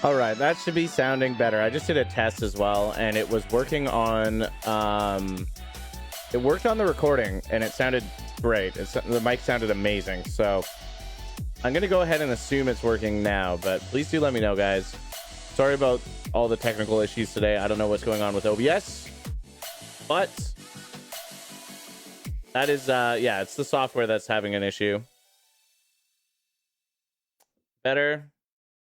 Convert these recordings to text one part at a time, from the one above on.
All right, that should be sounding better. I just did a test as well, and it was working on it worked on the recording, and it sounded great. The mic sounded amazing. So I'm gonna go ahead and assume it's working now, but please do let me know, guys. Sorry about all the technical issues today. I don't know what's going on with OBS, but that is yeah, it's the software that's having an issue. Better?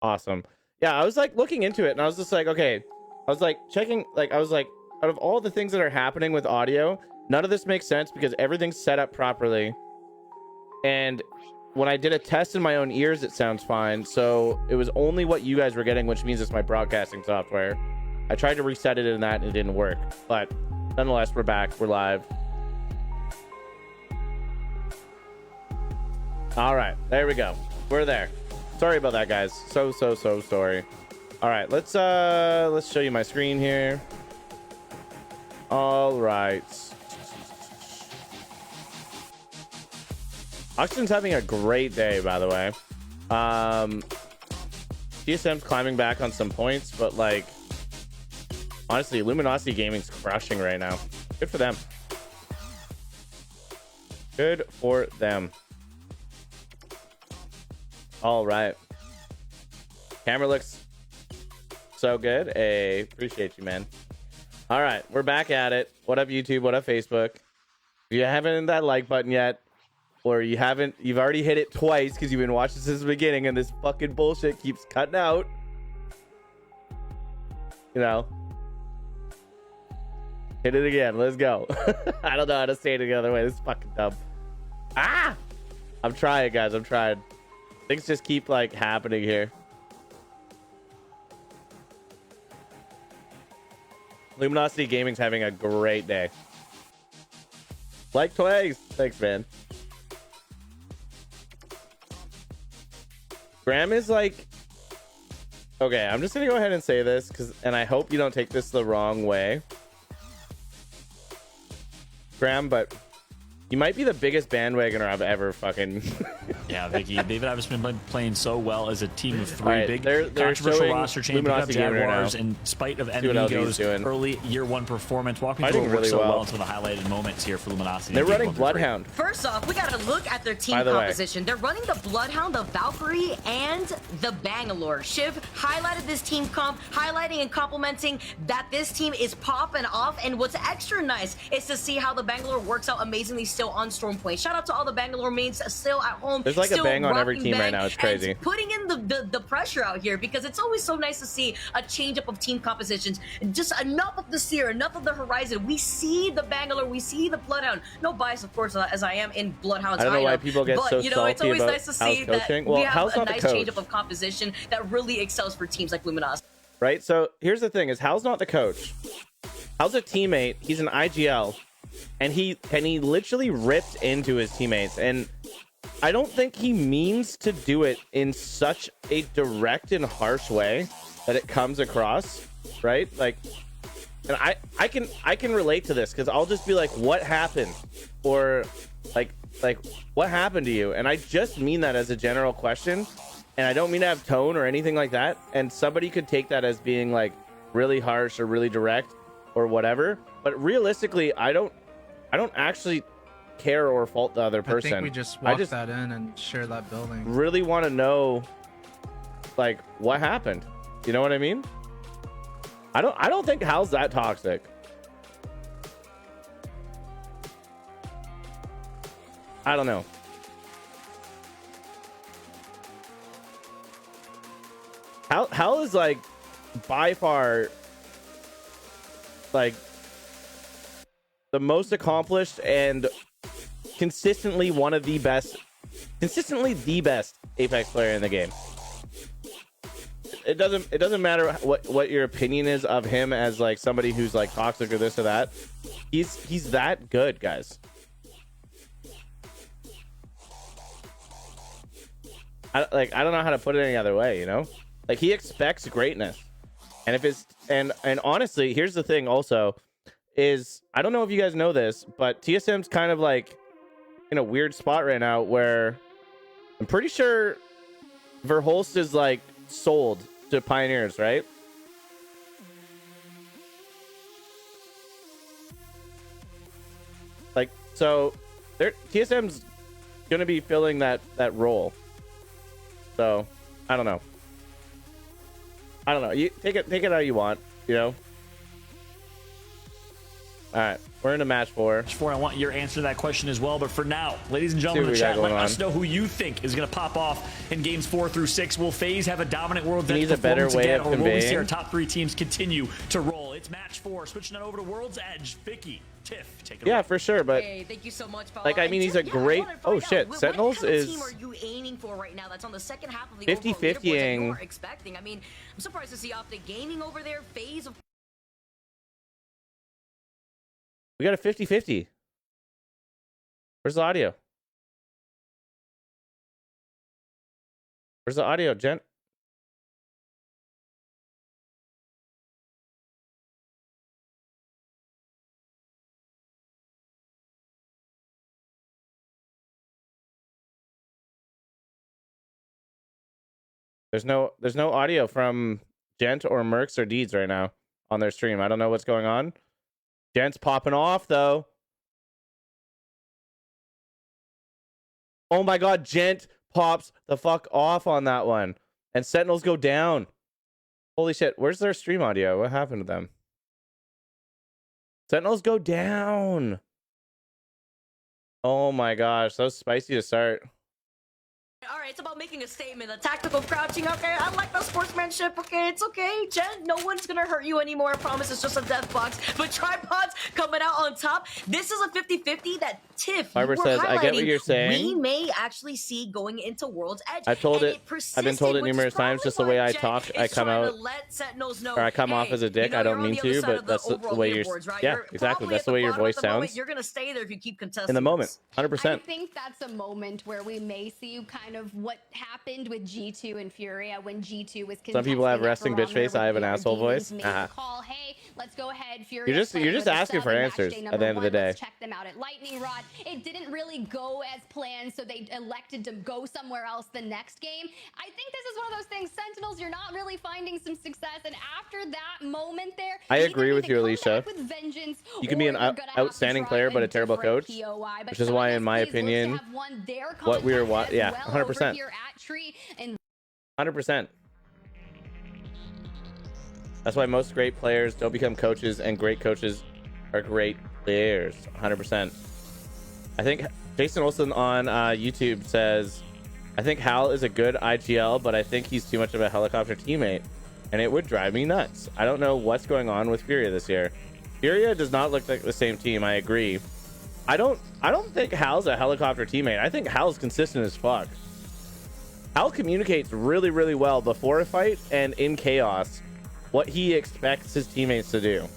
Awesome. Yeah, I was like looking into it, and I was just like, okay, I was like checking, like I was like, out of all the things that are happening with audio, none of this makes sense because everything's set up properly. And when I did a test in my own ears, it sounds fine. So it was only what you guys were getting, which means it's my broadcasting software. I tried to reset it in that and it didn't work, but nonetheless, we're back, we're live. All right, there we go, we're there. Sorry about that, guys. So sorry. All right, let's show you my screen here. All right. Oxygen's having a great day, by the way. TSM's climbing back on some points, but like, honestly, Luminosity Gaming's crushing right now. Good for them. Good for them. All right. Camera looks so good. Hey, appreciate you, man. All right, we're back at it. What up, YouTube? What up, Facebook? If you haven't hit that like button yet, or you've already hit it twice because you've been watching since the beginning and this fucking bullshit keeps cutting out. You know, hit it again. Let's go. I don't know how to say it any other way. This is fucking dumb. Ah! I'm trying, guys. I'm trying. Things just keep like happening here. Luminosity Gaming's having a great day. Like twice. Thanks, man. Graham is like, okay, I'm just gonna go ahead and say this and I hope you don't take this the wrong way, Graham, but you might be the biggest bandwagoner I've ever fucking. Yeah, Vicky. They've obviously been playing so well as a team of three. Right, big they're controversial roster change. Jaguars, right in spite of Enemigo's early year one performance. Walk me through what worked so well into the highlighted moments here for Luminosity. They're running Bloodhound. First off, we got to look at their team composition. They're running the Bloodhound, the Valkyrie, and the Bangalore. Shiv highlighted this team comp, highlighting and complimenting that this team is popping off. And what's extra nice is to see how the Bangalore works out amazingly still on Storm Point. Shout out to all the Bangalore mains still at home. There's like a bang on every team right now. It's crazy. Putting in the pressure out here because it's always so nice to see a change up of team compositions. Just enough of the Seer, enough of the Horizon. We see the Bangalore, we see the Bloodhound. No bias, of course, as I am in Bloodhound's. I don't know why people get so you know, it's always nice to see that we have a nice change up of composition that really excels for teams like Luminosity. Right. So here's the thing: is Hal's not the coach. Hal's a teammate. He's an IGL. And he literally ripped into his teammates, and I don't think he means to do it in such a direct and harsh way that it comes across, right? Like, and I can relate to this because I'll just be like, what happened? Or like what happened to you? And I just mean that as a general question, and I don't mean to have tone or anything like that. And somebody could take that as being like really harsh or really direct or whatever. But realistically, I don't actually care or fault the other person. I think we just walk that in and share that building. Really want to know, like, what happened. You know what I mean? I don't think Hal's that toxic. I don't know. Hal is like by far like the most accomplished and consistently the best Apex player in the game. It doesn't matter what your opinion is of him as like somebody who's like toxic or this or that. He's that good, guys. I don't know how to put it any other way, you know? Like, he expects greatness. And if it's and honestly, here's the thing also is, I don't know if you guys know this, but TSM's kind of like in a weird spot right now where I'm pretty sure Verholst is like sold to Pioneers, right? Like, so TSM's gonna be filling that role. So I don't know. You take it how you want, you know. All right, we're into match 4. Match 4, I want your answer to that question as well. But for now, ladies and gentlemen in the chat, let us know who you think is going to pop off in games 4 through 6. Will FaZe have a dominant World's Edge performance again, or will we see our top 3 teams continue to roll? It's match 4. Switching on over to World's Edge. Vicky, Tiff, take it away. Yeah, for sure. But hey, thank you so much, like, I mean, he's a great. Oh shit, Sentinels is. What kind of team are you aiming for right now? That's on the second half of the 50-50ing. you are expecting. I mean, I'm surprised to see Optic Gaming over there. FaZe. We got a 50-50. Where's the audio? Where's the audio, gent? There's no audio from Gent or Mercs or Deeds right now on their stream. I don't know what's going on. Gent's popping off, though. Oh my god, Gent pops the fuck off on that one. And Sentinels go down. Holy shit, where's their stream audio? What happened to them? Sentinels go down. Oh my gosh, that was spicy to start. All right, it's about making a statement. The tactical crouching, okay? I like the sportsmanship, okay? It's okay, Jen. No one's gonna hurt you anymore. I promise it's just a death box. But Tripods coming out on top. This is a 50-50 that Tiff, Barbara says, I get what you're saying. We may actually see going into World's Edge. I've been told it numerous times. Just the way I talk, I come out, or I come off as a dick. I don't mean to, but that's the way you're. Yeah, exactly. That's the way your voice sounds. You're gonna stay there if you keep contesting. In the moment, 100%. I think that's a moment where we may see you kind of what happened with G2 and Furia when G2 was. Some people have resting bitch face. I have an asshole voice. Call, hey, let's go ahead. Furia. You're just asking for answers at the end of the day. Let's check them out at Lightning Rod. It didn't really go as planned, so they elected to go somewhere else the next game. I think this is one of those things. Sentinels, you're not really finding some success, and after that moment there, I agree with you, Alicia. You can be an outstanding player but a terrible coach, which is why, in my opinion, what we were 100%. 100%. That's why most great players don't become coaches, and great coaches are great players. 100%. I think Jason Olsen on YouTube says, I think Hal is a good IGL, but I think he's too much of a helicopter teammate, and it would drive me nuts. I don't know what's going on with Furia this year. Furia does not look like the same team. I agree. I don't think Hal's a helicopter teammate. I think Hal's consistent as fuck. Hal communicates really, really well before a fight and in chaos what he expects his teammates to do.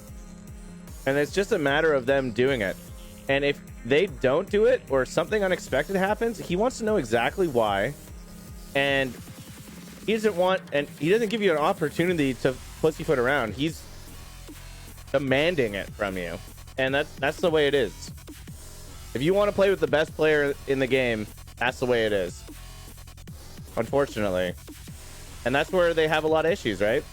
And it's just a matter of them doing it. And if they don't do it or something unexpected happens, he wants to know exactly why. And he doesn't give you an opportunity to pussyfoot around. He's demanding it from you. And that's the way it is. If you want to play with the best player in the game, that's the way it is. Unfortunately. And that's where they have a lot of issues, right?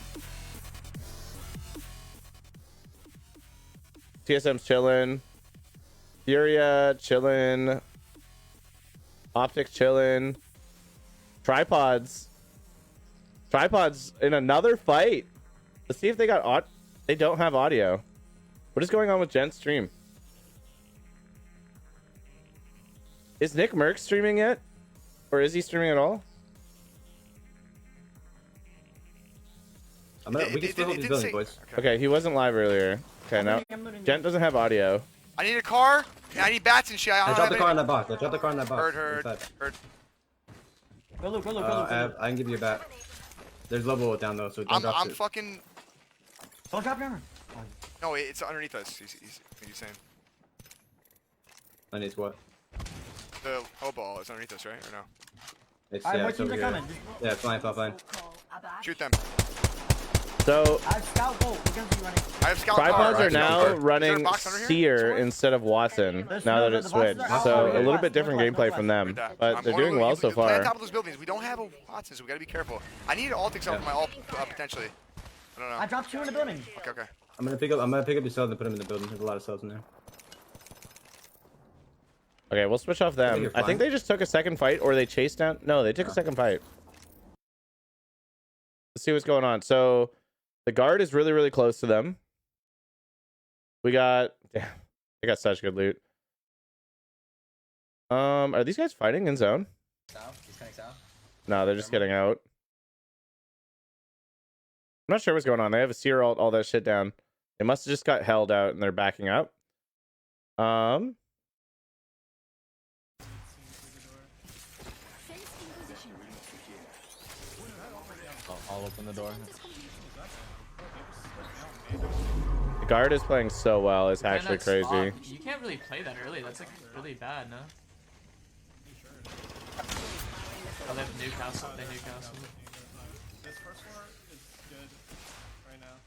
TSM's chilling. Furia chilling. Optics chilling. Tripods in another fight. Let's see if they got they don't have audio. What is going on with Gent's stream? Is Nick Merck streaming yet? Or is he streaming at all? We can still hold these buildings, boys. Okay, he wasn't live earlier. Okay, now Gent doesn't have audio. I need a car. And I need bats and shit. I dropped the car in that box. I dropped the car in that box. Heard. Go look. I can give you a bat. There's level down though, so don't drop it. I'm fucking. Don't drop down. No, it's underneath us. He's saying. Underneath what? The ball is underneath us, right? Or no? It's over here. Yeah, fine. Shoot them. So I have scout bolt. I have scout tripods car. are now running box under here Seer somewhere? instead of Watson There's now no- that it's the boxes switched. are So out. a little bit different Northwest, gameplay from them, Read that. but I'm they're going doing to- well you so plant far. top of those buildings. We don't have a Watson, so we gotta be careful. I need an alt except for my alt potentially. I don't know. I dropped 2 in the building. Okay. I'm gonna pick up the cells and put them in the building. There's a lot of cells in there. Okay, we'll switch off them. I think they just took a second fight, or they chased down. No, they took a second fight. Let's see what's going on. So the guard is really, really close to them. We got, damn, they got such good loot. Are these guys fighting in zone? No, they're just getting out. I'm not sure what's going on. They have a Seer alt, all that shit down. They must have just got held out and they're backing up. I'll open the door. The guard is playing so well. It's actually crazy. You can't really play that early. That's like really bad, no? Oh, they have Newcastle. They Newcastle. This first floor is good right now.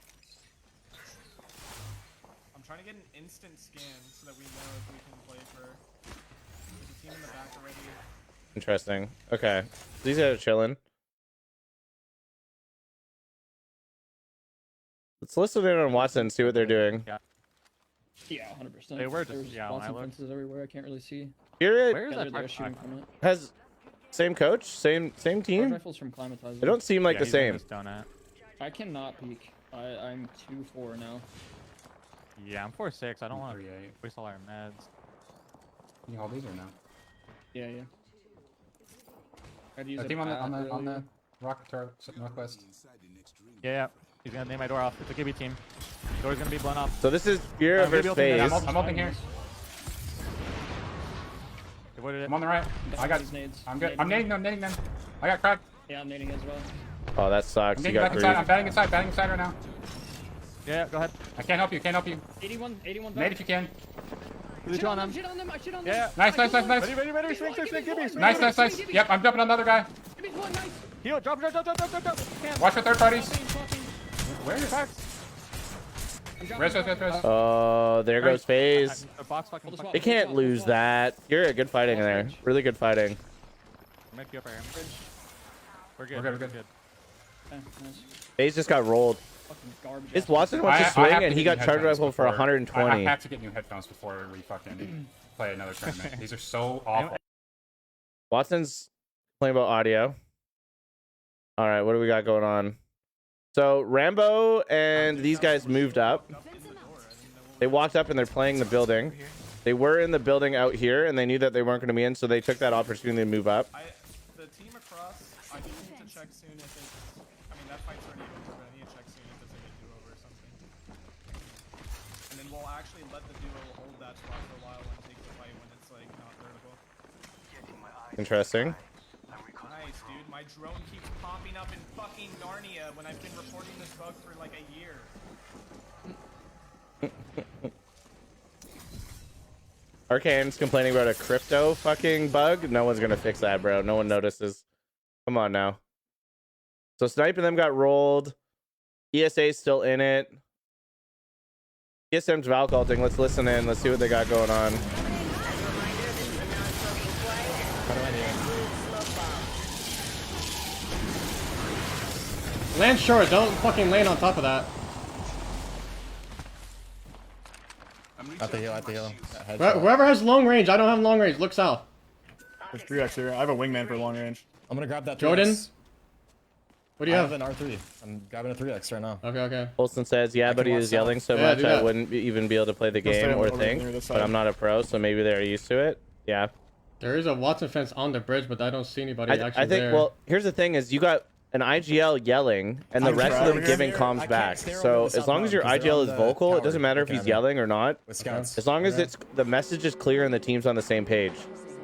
I'm trying to get an instant scan so that we know if we can play for. There's a team in the back already. Interesting. Okay. These guys are chilling. Let's listen in on Watson and see what they're doing. Yeah, 100%. Hey, where does Watson fences everywhere? I can't really see. Spirit Where is that shooting from it? has same coach, same team. Rifles from Climatizer. They don't seem like the same. I cannot peek. I'm 2-4 now. Yeah, I'm 4-6. I don't want to waste all our meds. Can you hold these or no? Yeah. I'd use team on the rock to our northwest. Yeah. He's gonna name my door off. It's a KB team. Door's gonna be blown up. So this is Fear versus FaZe. I'm open here. I'm on the right. I got nades. I'm good. I'm nading them. I got cracked. Yeah, I'm nading as well. Oh, that sucks. I'm back inside. I'm batting inside right now. Yeah, go ahead. I can't help you. 81 back. Nade if you can. Shit on them. I shit on them. Yeah. Nice. Ready. Swing, Gibby. Nice. Yep, I'm jumping on the other guy. Gibby's one, nice. Heal. Drop. Watch for third parties. Where is that? Res. Oh, there goes FaZe. They can't lose that. You're a good fighting there. Really good fighting. Might be up our bridge. We're good. FaZe just got rolled. It's Watson went to swing and he got charged rifle for 120. I have to get new headphones before we fucking play another tournament. These are so awful. Watson's playing about audio. All right, what do we got going on? So Rambo and these guys moved up. They walked up and they're playing the building. They were in the building out here and they knew that they weren't going to be in, so they took that opportunity to move up. The team across, I do need to check soon if it's. I mean, that fight's already over, but I need to check soon if it's like a do-over or something. And then we'll actually let the duo hold that spot for a while and take the fight when it's like not vertical. Interesting. Nice, dude. My drone keeps popping up in fucking Narnia when I've been reporting this bug for like a year. Arcane's complaining about a crypto fucking bug. No one's gonna fix that, bro. No one notices. Come on now. So Snipe and them got rolled. ESA's still in it. ESM's Valk ulting. Let's listen in. Let's see what they got going on. Land short, don't fucking land on top of that. At the hill. Whoever has long range, I don't have long range. Look south. There's 3x here. I have a wingman for long range. I'm gonna grab that 3x. Jordan? What do you have? I have an R3. I'm grabbing a 3x right now. Okay. Olsen says, yeah, but he was yelling so much I wouldn't even be able to play the game or think. But I'm not a pro, so maybe they're used to it. Yeah. There is a Watson fence on the bridge, but I don't see anybody actually I think, there. well, here's the thing is you got an IGL yelling and the rest of them giving comms back. So as long as your IGL is vocal, it doesn't matter if he's yelling or not. As long as it's the message is clear and the team's on the same page.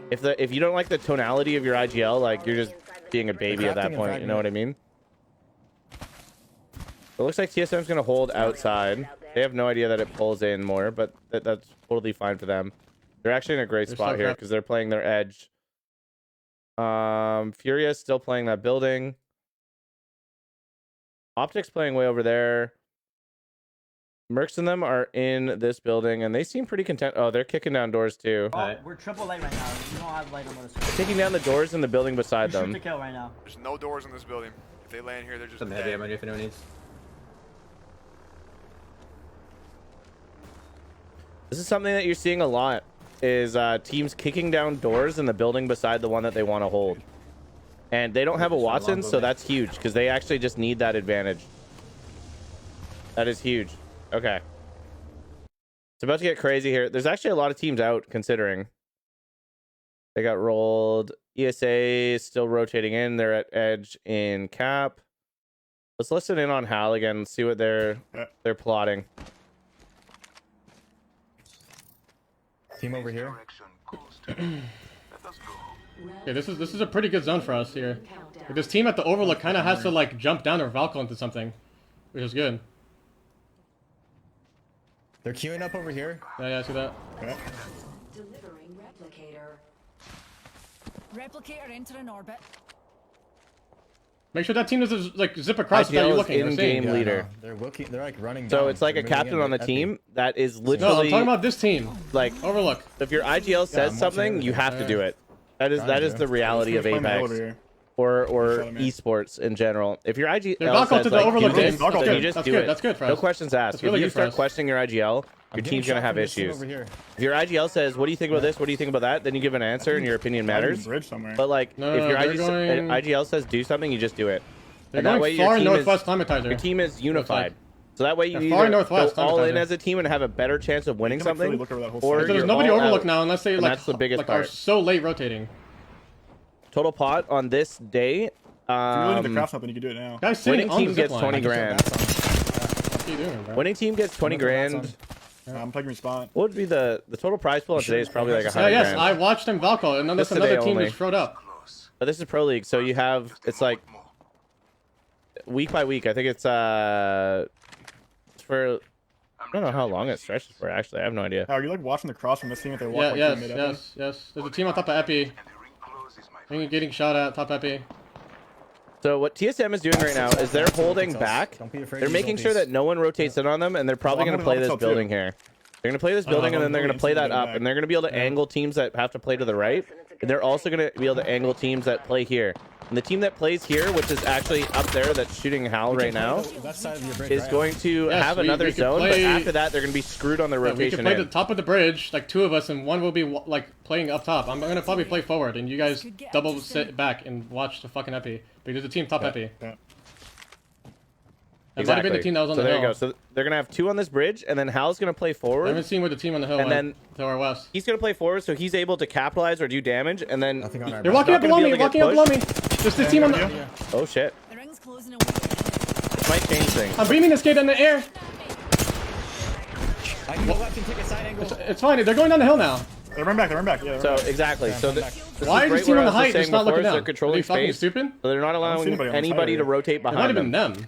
If you don't like the tonality of your IGL, like you're just being a baby at that point. You know what I mean? It looks like TSM's gonna hold outside. They have no idea that it pulls in more, but that's totally fine for them. They're actually in a great spot here because they're playing their edge. Furious still playing that building. Optics playing way over there. Mercs and them are in this building, and they seem pretty content. Oh, they're kicking down doors too. Oh, we're triple light right now. You don't have light on the screen. Kicking down the doors in the building beside them. Shoot the kill right now. There's no doors in this building. If they land here, they're just Some heavy ammo if anyone needs. This is something that you're seeing a lot, is teams kicking down doors in the building beside the one that they want to hold. And they don't have a Watson, so that's huge, because they actually just need that advantage. That is huge. Okay. It's about to get crazy here. There's actually a lot of teams out, considering. They got rolled. ESA is still rotating in. They're at edge in cap. Let's listen in on Hal again and see what they're plotting. Team over here. Okay, this is a pretty good zone for us here. Like, this team at the Overlook kind of has to like jump down or Valkyrie into something, which is good. They're queuing up over here. Yeah, I see that. Okay. Delivering replicator. Replicator entering orbit. Make sure that team doesn't like zip across without you looking. In-game leader. They're like running down. So it's like a captain on the team that is literally. No, I'm talking about this team. Like Overlook. If your IGL says something, you have to do it. That is the reality of Apex or esports in general. If your IGL says like, you just do it. That's good for us. No questions asked. If you start questioning your IGL, your team's gonna have issues. If your IGL says, "What do you think about this? What do you think about that?" Then you give an answer, and your opinion matters. But like, if your IGL says do something, you just do it. And that way, your team is unified. So that way you either go all in as a team and have a better chance of winning something, or there's nobody Overlook now unless they like, that's the biggest are so late rotating. Total pot on this day. If you really need to craft something, you can do it now. Winning team gets 20 grand. Winning team gets 20 grand. I'm taking your spot. What would be the total prize pool on today? Is probably like 100 yes, grand. I watched them Valko, and then there's another team that's throwed up. But this is Pro League, so you have it's week by week. I think it's for I don't know how long it stretches for. Actually, I have no idea. Are you like watching the cross from this team if they walk? Yes. There's a team on top of Epi. Getting shot at top Epi. So what TSM is doing right now is they're holding back. They're making sure that no one rotates in on them, and they're probably going to play this building here. They're going to play this building, and then they're going to play that up, and they're going to be able to angle teams that have to play to the right, and they're also going to be able to angle teams that play here. And the team that plays here, which is actually up there, that's shooting Hal right now, is going to have another zone, but after that, they're going to be screwed on their rotation. We can play the top of the bridge, like 2 of us, and 1 will be like playing up top. I'm going to probably play forward, and you guys double sit back and watch the fucking Epi. Because the team top Epi. That might have been the team that was on the hill. There you go. So they're going to have 2 on this bridge, and then Hal's going to play forward. I haven't seen where the team on the hill and then to our west. He's going to play forward, so he's able to capitalize or do damage, and then... They're walking up below me, Just this team on the... Oh, shit. This might change things. I'm beaming this kid in the air. It's fine, they're going down the hill now. They run back. Yeah, so, exactly. So why is this team on the height just not looking down? They're controlling space. Stupid? So they're not allowing anybody to rotate behind them. It might have been them.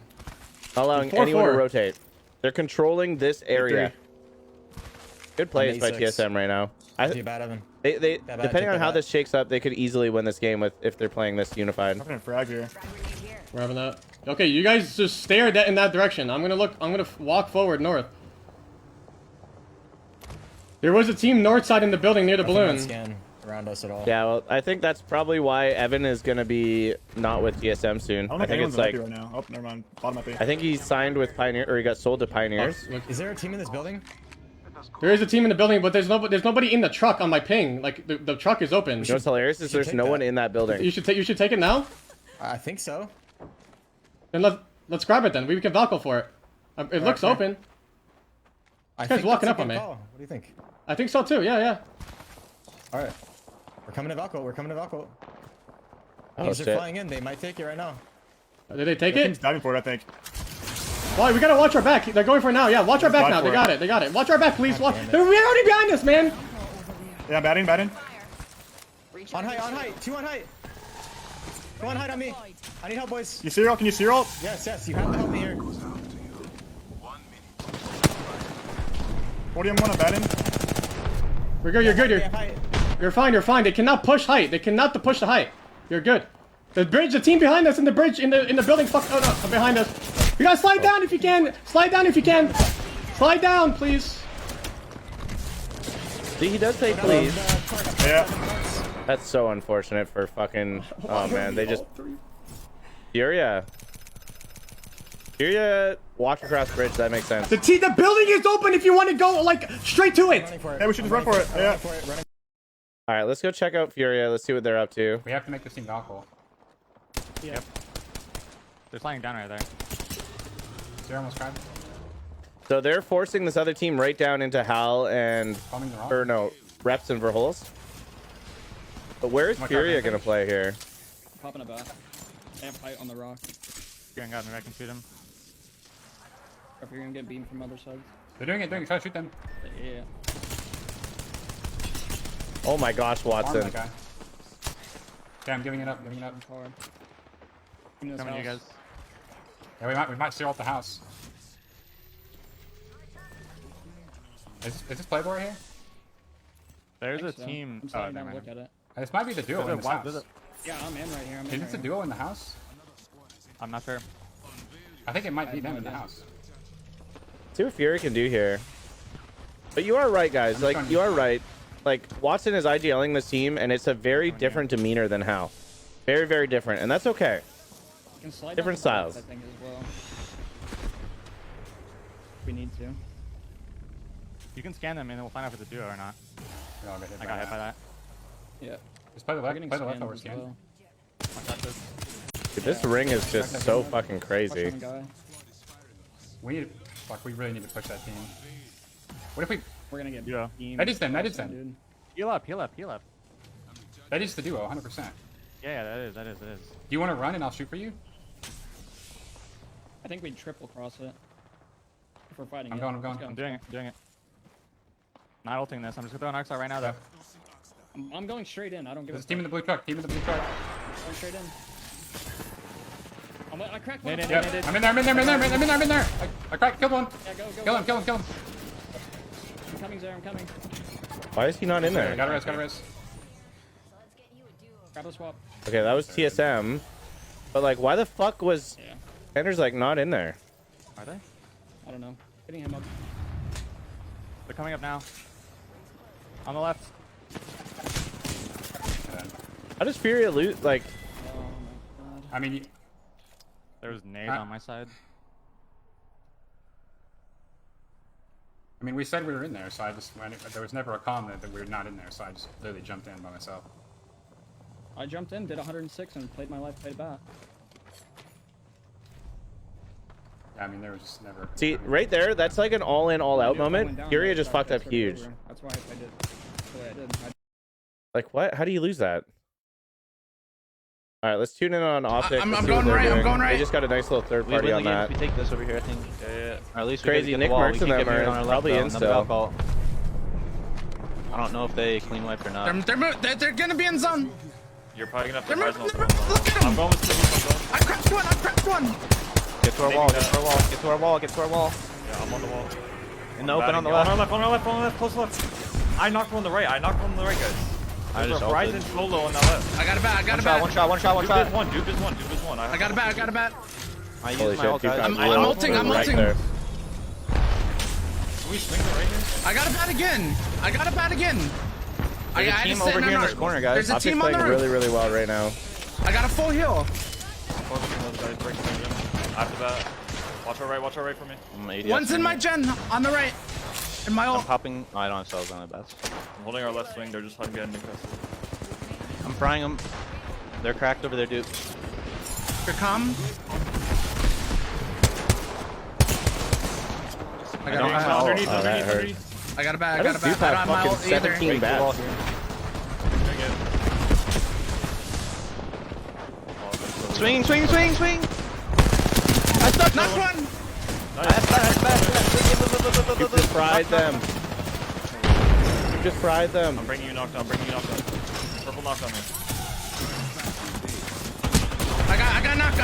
Not allowing anyone to rotate. They're controlling this area. Good plays by TSM right now. They depending on how this shakes up, they could easily win this game if they're playing this unified. I'm gonna frag here. We're having that. Okay, you guys just stare in that direction. I'm gonna walk forward north. There was a team north side in the building near the balloon. Scan around us at all. Yeah, well, I think that's probably why Evan is gonna be not with TSM soon. I think it's like right now. Oh, never mind. Bottom Epi. I think he signed with Pioneer, or he got sold to Pioneers. Is there a team in this building? There is a team in the building, but there's nobody in the truck on my ping. Like the truck is open. You know what's hilarious is there's no one in that building. You should take it now. I think so. Then let's grab it then. We can Valko for it. It looks open. This guy's walking up on me. What do you think? I think so too. Yeah. All right. We're coming to Valko. Oh, they're flying in. They might take it right now. Did they take it? Team's diving for it, I think. Why? We gotta watch our back. They're going for it now. Yeah, watch our back now. They got it. Watch our back, please. They're already behind us, man. Yeah, batting. On height. 2 on height. Go on height on me. I need help, boys. Can you see your ult? Yes. You have to help me here. 40 on 1, I'm batting. We're good. You're good. You're fine. They cannot push height. They cannot push the height. You're good. The bridge. The team behind us in the bridge in the building. Fuck. Oh no, behind us. You guys slide down if you can. Slide down if you can. Slide down, please. See, he does say please. Yeah. That's so unfortunate for fucking. Oh man, they just. Furia. Furia, walk across bridge. That makes sense. The building is open if you want to go like straight to it. Yeah, we should just run for it. Yeah. All right, let's go check out Furia. Let's see what they're up to. We have to make this team alcohol. Yep. They're sliding down right there. Zero almost cracked. So they're forcing this other team right down into Hal and or no, Reps and Verhols. But where is Furia gonna play here? Popping a bath. They have height on the rock. You're gonna I can shoot him. Or if you're gonna get beamed from other sides. They're doing it. Try to shoot them. Yeah. Oh my gosh, Watson. Okay, I'm giving it up. Giving it up. Coming to you guys. Yeah, we might steal off the house. Is this playboy here? There's a team. I'm sliding down to look at it. This might be the duo in this house. Yeah, I'm in right here. Is this a duo in the house? I'm not sure. I think it might be them in the house. See what Fury can do here. But you are right, guys. Like, you are right. Like, Watson is IGLing this team, and it's a very different demeanor than Hal. Very, very different. And that's okay. Different styles. I think as well. We need to. You can scan them and we'll find out if it's a duo or not. No, I got hit by that. Yeah. Just play the leftover scan. Well. Dude, this ring is just so fucking crazy. We really need to push that team. What if we're gonna get That is them. Dude. Heal up. That is the duo, 100%. Yeah, that is. Do you want to run and I'll shoot for you? I think we'd triple cross it. If we're fighting I'm going. I'm doing it. Not ulting this. I'm just gonna throw an arc star right now though. I'm going straight in. I don't give There's a team in the blue truck. Going straight in. I cracked one. Yeah, I'm in there. I cracked. Killed one. Yeah, go. Kill him. I'm coming, Zare. I'm coming. Why is he not in there? Got a res. Grab a swap. Okay, that was TSM. But, like, why the fuck was Vander's, like, not in there? Are they? I don't know. Hitting him up. They're coming up now. On the left. How does Furia loot, like... Oh my god. I mean... There was nades on my side. I mean, we said we were in there, so I just went... There was never a comment that we were not in there, so I just literally jumped in by myself. I jumped in, did 106, and played my life, played back. Yeah, I mean, there was just never... See, right there, that's like an all-in, all-out moment. Furia just fucked up huge. That's why I did the way I did. Like, what? How do you lose that? All right, let's tune in on optics. I'm going right. They just got a nice little third party on that. We take this over here, I think. Yeah. Or at least crazy. Nick Merckx and them are probably in still. I don't know if they clean wiped or not. They're gonna be in zone. You're probably gonna have to marginal. Look at him. I'm going with Steve. I cracked one. Get to our wall. Yeah, I'm on the wall. In the open on the left. On the left, close left. I knocked one on the right, guys. I just Horizon solo on the left. I got a bat. One shot. Dupe is one. I got a bat. I Holy use my shit, ult, two guys. times. I'm ulting. There. Can we swing the right here? I got a bat again. There's a team over here in this corner, guys. There's a Optics team on the playing roof. really, really well right now. I got a full heal. After that, watch our right for me. One's in my gen on the right. In my ult. I'm popping. Oh, I don't have cells on my bats. I'm holding our left swing. They're just hiding behind Newcastle. I'm frying them. They're cracked over there, dude. Here come. Underneath. I got a bat. I don't have fucking 17 bats. Swing! I stuck. Knocked one. You just fried them. I'm bringing you knockdown. Purple knocked on me. I got knocked.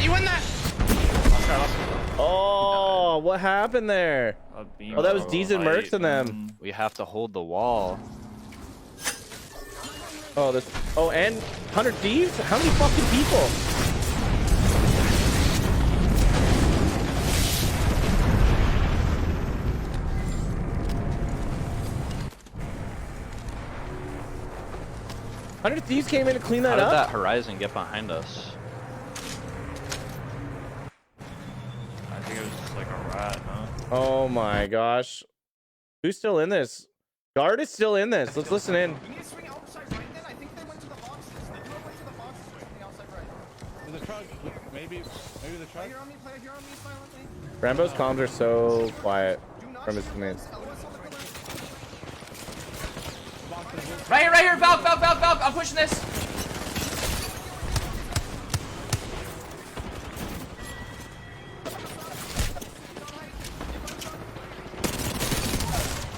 You win that. Oh, what happened there? Oh, that was D's and Mercs and them. We have to hold the wall. Oh, and 100 D's? How many fucking people? 100 Thieves came in to clean that How up. did that Horizon get behind us? I think it was just like a rat, no? Oh my gosh. Who's still in this? Guard is still in this. Let's listen in. We need to swing outside right then. I think they went to the boxes. The duo went to the boxes from the outside right. The truck, maybe the truck. Play here on me, play here on me silently. Rambo's comms are so quiet from his teammates. Right here, Valk. I'm pushing this.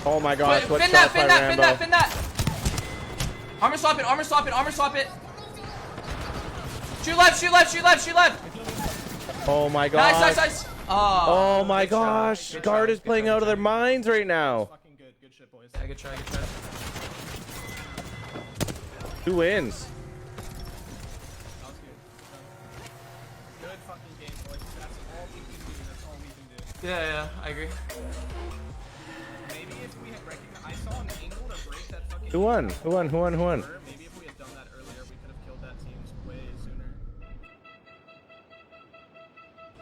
Oh my gosh, what Fin shot by Rambo. that. Armor swap it. Shoot left. Oh my gosh. Nice. Oh my gosh. Guard is playing out of their minds right now. Fucking good. Good shit, boys. Yeah, good try. Who wins? That was good. Good fucking game, boys. That's all we can do. That's all we can do. Yeah, I agree. Maybe if we had recognized, I saw an angle to break that fucking. Who won? Maybe if we had done that earlier, we could have killed that team way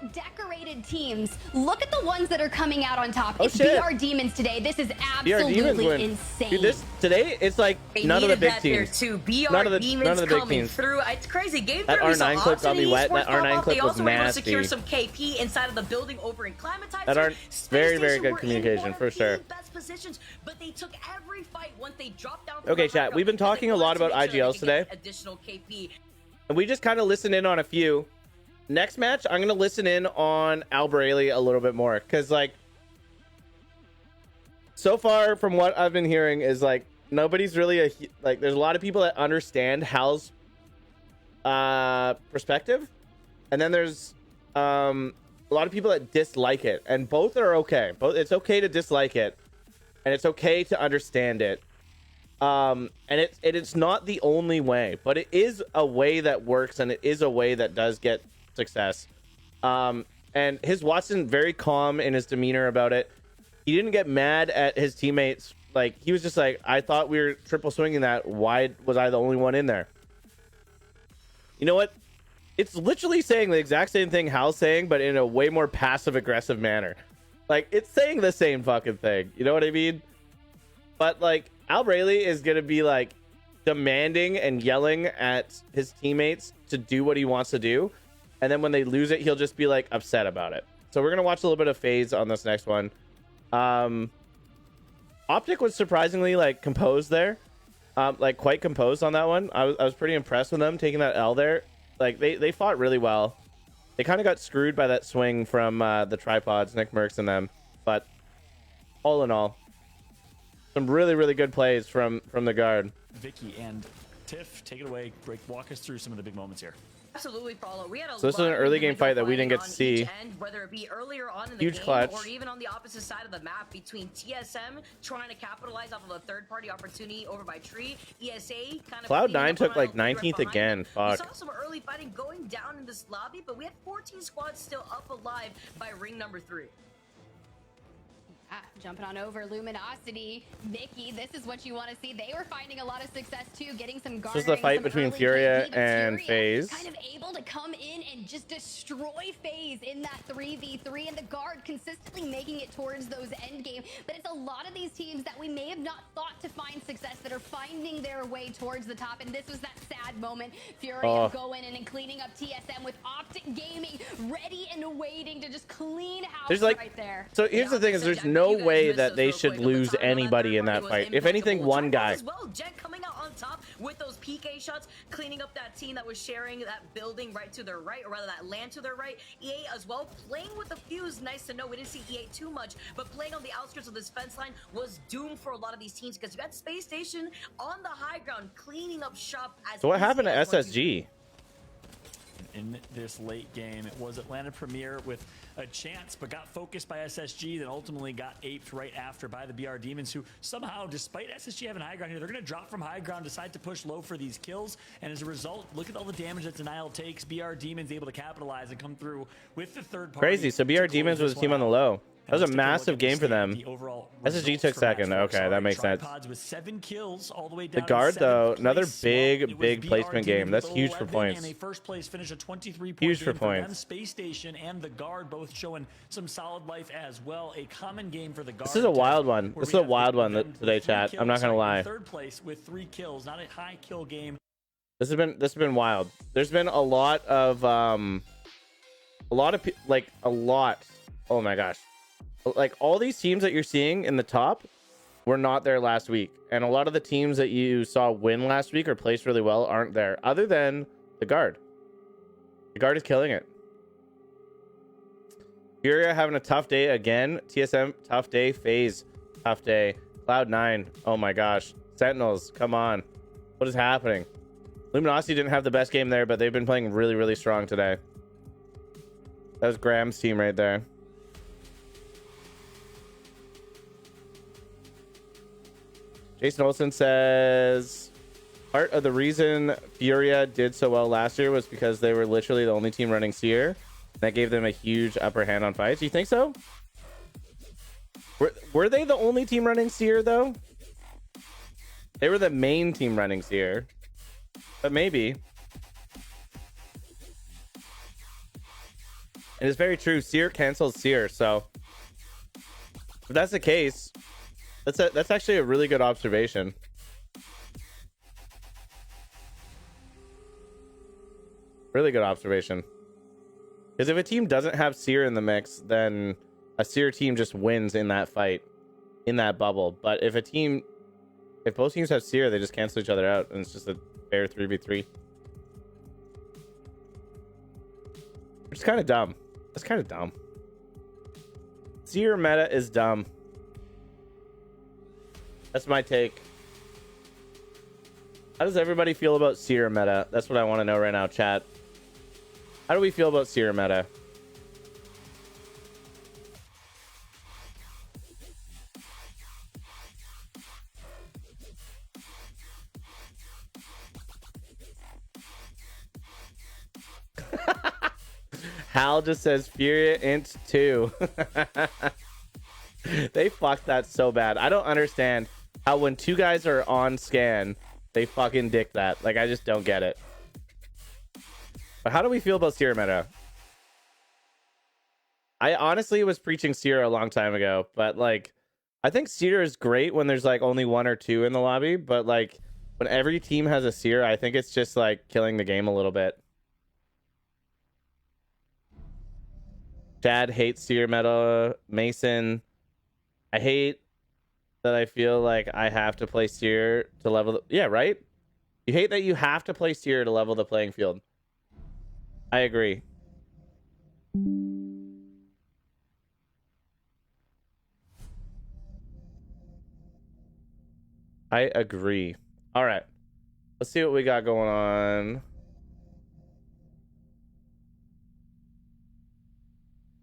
sooner. Decorated teams. Look at the ones that are coming out on top. Oh, It's shit. BR Demons today. This is BR Demons absolutely win. insane. Dude, this today it's like They none of the needed big that there teams. too. BR None of the Demons big coming teams. through. It's crazy. Game That 3 we saw R9 clip got me Option wet. That Esports pop R9 off. clip They was also were able to secure nasty. some KP inside of the building over in Climatite. That aren't very Station good were in communication one for of the sure. best positions, but they took every fight once they dropped down. Okay, chat. We've been talking a lot about IGLs today. Additional KP. And we just kind of listened in on a few. Next match, I'm gonna listen in on Albraley a little bit more because, like, so far from what I've been hearing is like nobody's really like. There's a lot of people that understand Hal's perspective, and then there's a lot of people that dislike it, and both are okay. It's okay to dislike it, and it's okay to understand it. And it's not the only way, but it is a way that works, and it is a way that does get success. And his Watson very calm in his demeanor about it. He didn't get mad at his teammates. Like, he was just like, I thought we were triple swinging that. Why was I the only one in there? You know what? It's literally saying the exact same thing Hal's saying, but in a way more passive aggressive manner. Like, it's saying the same fucking thing. You know what I mean? But like, Albraley is gonna be like demanding and yelling at his teammates to do what he wants to do, and then when they lose it, he'll just be like upset about it. So we're gonna watch a little bit of FaZe on this next one. Optic was surprisingly like composed there, like quite composed on that one. I was pretty impressed with them taking that L there. Like they fought really well. They kind of got screwed by that swing from the tripods, Nick Merckx and them, but all in all, some really good plays from the guard. Vicky and Tiff, take it away. Walk us through some of the big moments here. Absolutely, follow. We had a So this was an early game fight that we didn't get to see. End, whether it be earlier on in the Huge game clutch. or even on the opposite side of the map between TSM trying to capitalize off of a third-party opportunity over by Tree. ESA kind of Cloud9 took like 19th again. We Fuck. saw some early fighting going down in this lobby, but we had 14 squads still up alive by ring number 3. Jumping on over Luminosity. Vicky, this is what you want to see. They were finding a lot of success too, getting some guarding. This is the fight between Furia and FaZe. Kind of able to come in and just destroy FaZe in that 3v3, and the guard consistently making it towards those end game. But it's a lot of these teams that we may have not thought to find success that are finding their way towards the top, and this was that sad moment. Furia going in and cleaning up TSM with Optic Gaming ready and waiting to just clean house right there. So here's the thing: is there's no way that they should lose anybody in that fight. If anything, one guy. As well, Jet coming out on top with those PK shots, cleaning up that team that was sharing that building right to their right, or rather that land to their right. EA as well, playing with the fuse. Nice to know. We didn't see EA too much, but playing on the outskirts of this fence line was doomed for a lot of these teams because you got Space Station on the high ground cleaning up shop. As So what happened to SSG? In this late game, it was Atlanta Premier with a chance, but got focused by SSG, then ultimately got aped right after by the BR Demons, who somehow, despite SSG having high ground here, they're going to drop from high ground, decide to push low for these kills, and as a result, look at all the damage that Denial takes. BR Demons able to capitalize and come through with the third party. Crazy. So BR Demons was the team on the low. That was a massive game for them. SSG took second. Okay, that makes sense. The guard, though, another big placement game. That's huge for points. Huge for points. Space Station and the guard both showing some solid life as well. A common game for the guard. This is a wild one. This is a wild one today, chat. I'm not gonna lie. Third place with 3 kills, not a high kill game. This has been wild. There's been a lot. Oh my gosh. Like all these teams that you're seeing in the top were not there last week, and a lot of the teams that you saw win last week or place really well aren't there, other than the guard. The guard is killing it. Furia having a tough day again. TSM tough day. FaZe tough day. Cloud9, oh my gosh. Sentinels, come on. What is happening? Luminosity didn't have the best game there, but they've been playing really strong today. That was Graham's team right there. Jason Olsen says, part of the reason Furia did so well last year was because they were literally the only team running Seer. That gave them a huge upper hand on fights. You think so? Were they the only team running Seer, though? They were the main team running Seer. But maybe. And it's very true. Seer cancels Seer, so if that's the case, that's actually a really good observation. Really good observation. Because if a team doesn't have Seer in the mix, then a Seer team just wins in that fight, in that bubble. But if both teams have Seer, they just cancel each other out, and it's just a fair 3v3. Which is kind of dumb. That's kind of dumb. Seer meta is dumb. That's my take. How does everybody feel about Seer meta? That's what I want to know right now, chat. How do we feel about Seer meta? Hal just says Furia int 2. They fucked that so bad. I don't understand how when two guys are on scan, they fucking dick that. Like, I just don't get it. But how do we feel about Seer meta? I honestly was preaching Seer a long time ago, but like, I think Seer is great when there's like only 1 or 2 in the lobby, but like when every team has a Seer, I think it's just like killing the game a little bit. Chad hates Seer meta. Mason, I hate that I feel like I have to play Seer to level yeah, right? You hate that you have to play Seer to level the playing field. I agree. I agree. All right. Let's see what we got going on.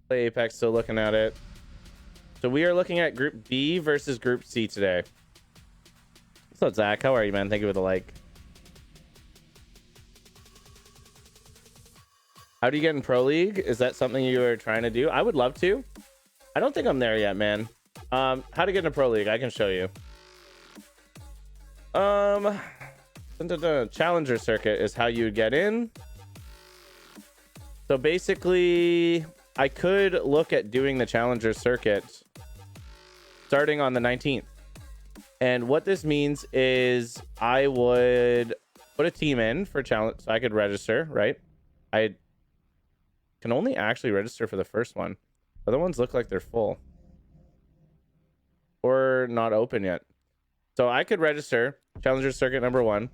Play Apex, still looking at it. So we are looking at Group B versus Group C today. What's up, Zach? How are you, man? Thank you for the like. How do you get in Pro League? Is that something you are trying to do? I would love to. I don't think I'm there yet, man. How to get in a Pro League? I can show you. Challenger circuit is how you would get in. So basically, I could look at doing the Challenger circuit starting on the 19th. And what this means is I would put a team in for challenge, so I could register, right? I can only actually register for the first one. Other ones look like they're full or not open yet. So I could register Challenger circuit number 1,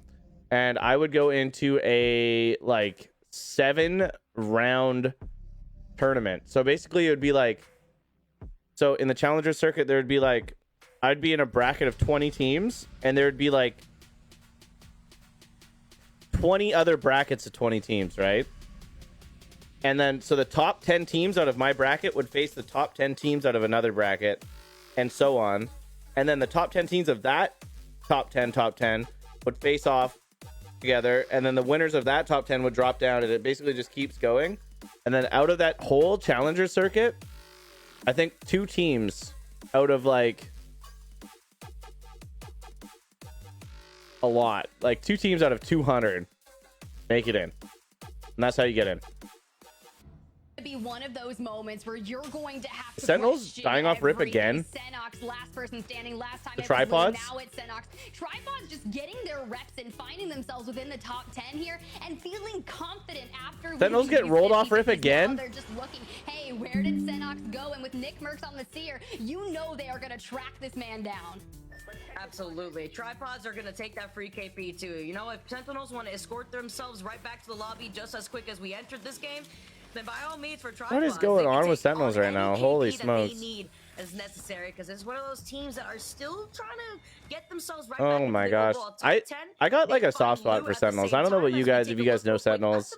and I would go into a like 7-round tournament. So basically it would be like, so in the Challenger circuit there would be like, I'd be in a bracket of 20 teams, and there would be like 20 other brackets of 20 teams, right? And then so the top 10 teams out of my bracket would face the top 10 teams out of another bracket, and so on. And then the top 10 teams of that top 10 would face off together, and then the winners of that top 10 would drop down, and it basically just keeps going. And then out of that whole Challenger circuit, I think 2 teams out of like a lot, like 2 teams out of 200 make it in, and that's how you get in. Be one of those moments where you're going to have to Sentinels dying off rip again. Senox, last person standing. Last time the tripods. Now it's Senox. Tripods just getting their reps and finding themselves within the top 10 here and feeling confident after. Sentinels get rolled off rip again. They're just looking, hey, where did Senox go? And with Nick Merckx on the seer, you know they are going to track this man down. Absolutely. Tripods are going to take that free KP too. You know, if Sentinels want to escort themselves right back to the lobby just as quick as we entered this game, then by all means for Tripods. What is going on with Sentinels right now? Holy smokes. As necessary, because it's one of those teams that are still trying to get themselves right oh back my into gosh, I got like a soft spot for Sentinels. I don't know about you guys, if you guys know Sentinels.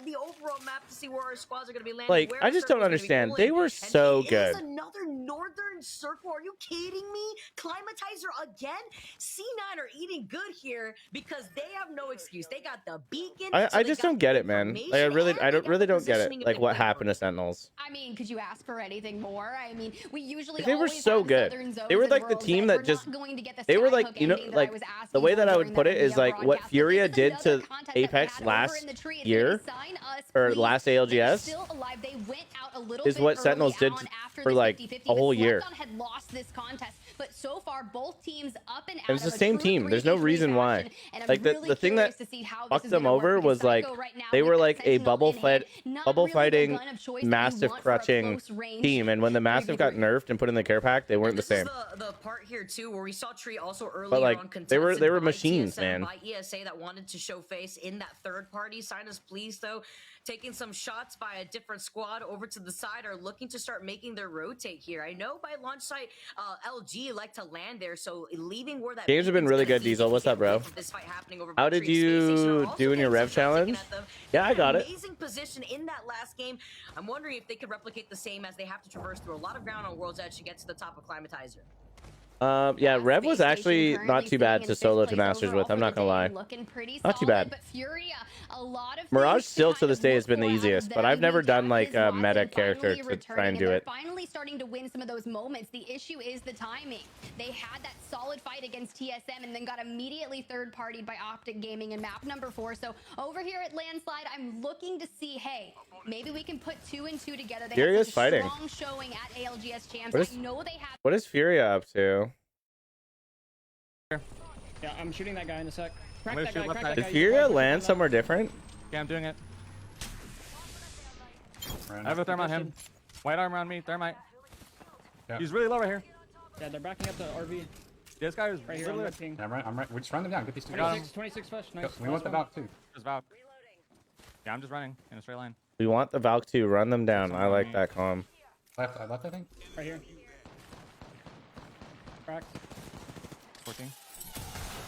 The overall map to see where our squads are going to be landing. Like, I just don't understand. They were so good. Another northern circle. Are you kidding me? Climatizer again? C9 are eating good here because they have no excuse. They got the beacon. I just don't get it, man. Like, I really don't get it. Like, what happened to Sentinels? I mean, could you ask for anything more? I mean, we usually they were so good. They were like the team that just they were like, you know, like the way that I would put it is like what Furia did to Apex last year or last ALGS is what Sentinels did for like a whole year. Had lost this contest, but so far both teams up and out. It's the same team. There's no reason why. Like the thing that fucked them over was like they were like a bubble fighting, massive crutching team, and when the massive got nerfed and put in the care pack, they weren't the same. The part here too where we saw Tree also earlier but like on they were machines, man. By ESA that wanted to show face in that third party. Sinus Please though taking some shots by a different squad over to the side are looking to start making their rotate here. I know by launch site LG like to land there, so leaving where that games have been really good. Diesel, what's up, bro? How did you do in your rev challenge? Yeah, I got it. Amazing position in that last game. I'm wondering if they could replicate the same as they have to traverse through a lot of ground on World's Edge to get to the top of Climatizer. Yeah, Rev was actually not too bad to solo to Masters with. I'm not gonna lie, not too bad. Mirage still to this day has been the easiest, but I've never done like a meta character to try and do it. Finally starting to win some of those moments. The issue is the timing. They had that solid fight against TSM and then got immediately third-partied by Optic Gaming in map number 4. So over here at Landslide, I'm looking to see, hey, maybe we can put 2 and 2 together. They Furia's have fighting. Strong showing at ALGS champs. I know they have. What is Furia up to? Yeah, I'm shooting that guy in a sec. Crack that guy, crack that Did guy. Furia land somewhere different? Yeah, I'm doing it. I have a thermite on him. White armor on me, thermite. Yeah. He's really low right here. Yeah, they're backing up the RV. This guy is right here. Yeah, I'm right. We just run them down. Get these two. 26 flash. Nice. We want the Valk too. Just Valk. Yeah, I'm just running in a straight line. We want the Valk too. Run them down. I like that calm. Left, I think. Right here. Cracked. 14.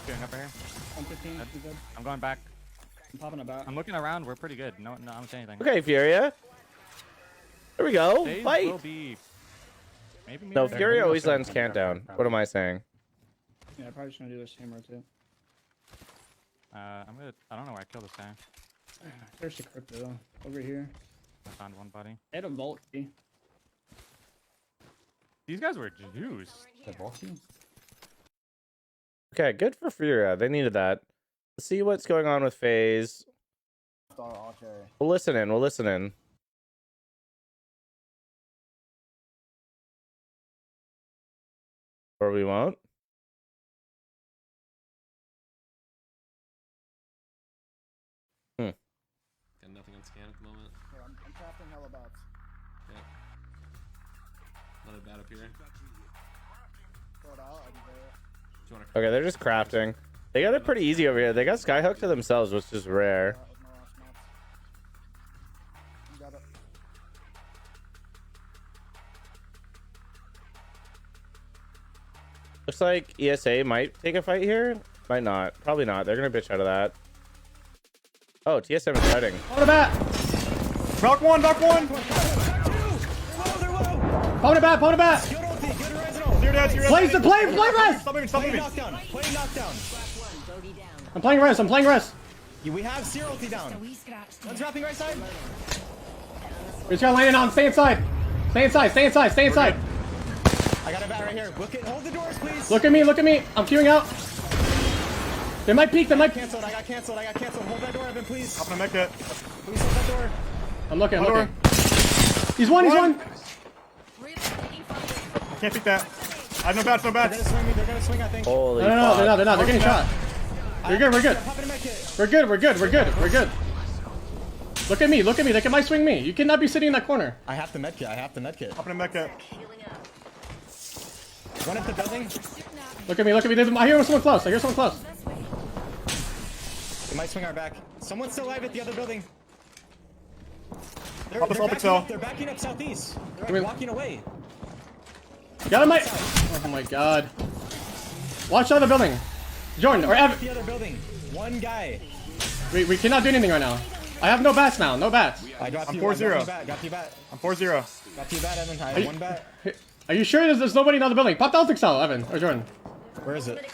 Going up right here. 115. Good. I'm going back. I'm popping about. I'm looking around. We're pretty good. No, I'm saying anything. Okay, Furia. There we go. Phase Fight. will be maybe no, Furia always lands countdown. What am I saying? Yeah, I'm probably just gonna do the same rotate. I don't know where I killed this guy. There's the crypto over here. I found one buddy. They had a vault key. These guys were juiced. The vault key? Okay, good for Furia. They needed that. Let's see what's going on with FaZe. We'll listen in. We'll listen in. Or we won't. Got nothing on scan at the moment. I'm crafting hellabouts. Yeah. Another bat up here. Throw it out. Okay, they're just crafting. They got it pretty easy over here. They got Skyhook to themselves, which is rare. Looks like ESA might take a fight here. Might not. Probably not. They're gonna bitch out of that. Oh, TSM is fighting. On the bat! Valk one! Valk one! Pound it back! Pound it back! Play rest! Stop moving! Stop moving! Play knockdown. I'm playing rest. I'm playing rest. We have zero ulti down. One's wrapping right side. We just gotta land it on. Stay inside. Stay inside, stay inside, stay inside. I got a bat right here. Hold the doors, please. Look at me, look at me. I'm queuing out. They might peek, they might. Canceled. I got canceled. Hold that door, Evan, please. Hop on a mech kit. Please hold that door. I'm looking, I'm looking. He's one. Can't peek that. I have no bats, no bats. They're gonna swing, I think. Holy No, they're not. They're getting shot. We're good. Look at me. They might swing me. You cannot be sitting in that corner. I have the medkit. Hop on a mech kit. One at the building. Look at me. I hear someone close. They might swing our back. Someone's still alive at the other building. They're backing up southeast. They're walking away. Got him, mate. Oh my god. Watch the other building. Jordan or Evan. The other building. One guy. We cannot do anything right now. I have no bats now. No bats. I got I'm you. 4-0. Got you bat. I'm 4-0. Got you bat, Evan. I have one bat. Are you sure there's nobody in the other building? Pop the Ultic cell, Evan or Jordan. Where is it?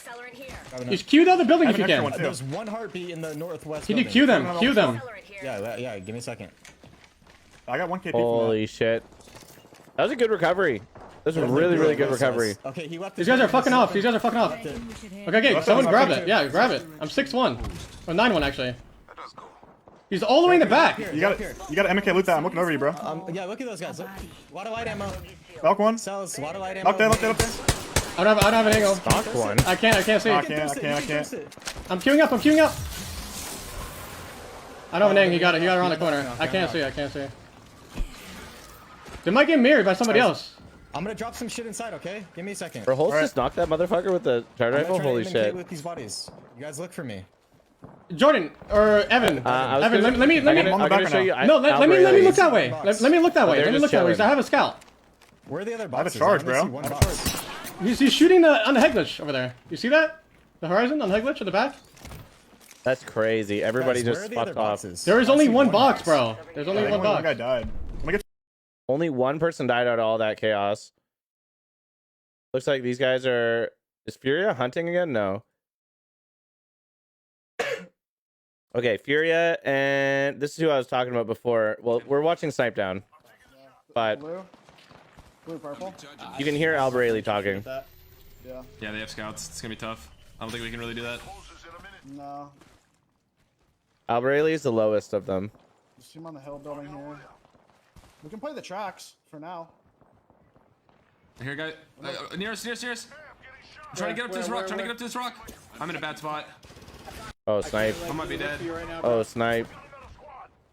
Just queue the other building if you can. There's one heartbeat in the northwest. Can you queue them? Queue them. Yeah. Give me a second. I got 1 KP. Holy shit. That was a good recovery. That was a really good recovery. Okay, he left. These guys are fucking off. Okay, someone grab it. Yeah, grab it. I'm 6-1. Or 9-1 actually. He's all the way in the back. You got MK loot that. I'm looking over you, bro. Yeah, look at those guys. Look. A lot of light ammo. Valk one. Cells. A lot of light ammo. Up there. I don't have an angle. Stock one. I can't see. I can't. I'm queuing up. I don't have an angle. You got it around the corner. I can't see. They might get mirrored by somebody else. I'm gonna drop some shit inside, okay? Give me a second. For Holtz just knocked that motherfucker with the charge rifle? Holy shit. With these bodies. You guys look for me. Jordan or Evan. Evan, let me show you. No, let me look that way. Let me look that way. I have a scout. Where are the other I have a boxes? charge, bro. He's shooting on the head glitch over there. You see that? The horizon on the head glitch at the back? That's crazy. Everybody just fucked off. There is only one box, bro. There's only one box. One guy died. Only one person died out of all that chaos. Looks like these guys are... Is Furia hunting again? No. Okay, Furia, and this is who I was talking about before. Well, we're watching Snipe Down. But... Blue, purple. You can hear Albrayli talking. Yeah, they have scouts. It's gonna be tough. I don't think we can really do that. No. Albrayli is the lowest of them. Just him on the hill building here. We can play the tracks for now. Here, guy. Near us. I'm trying to get up to this rock. I'm in a bad spot. Oh, Snipe. I might be dead. Oh, Snipe.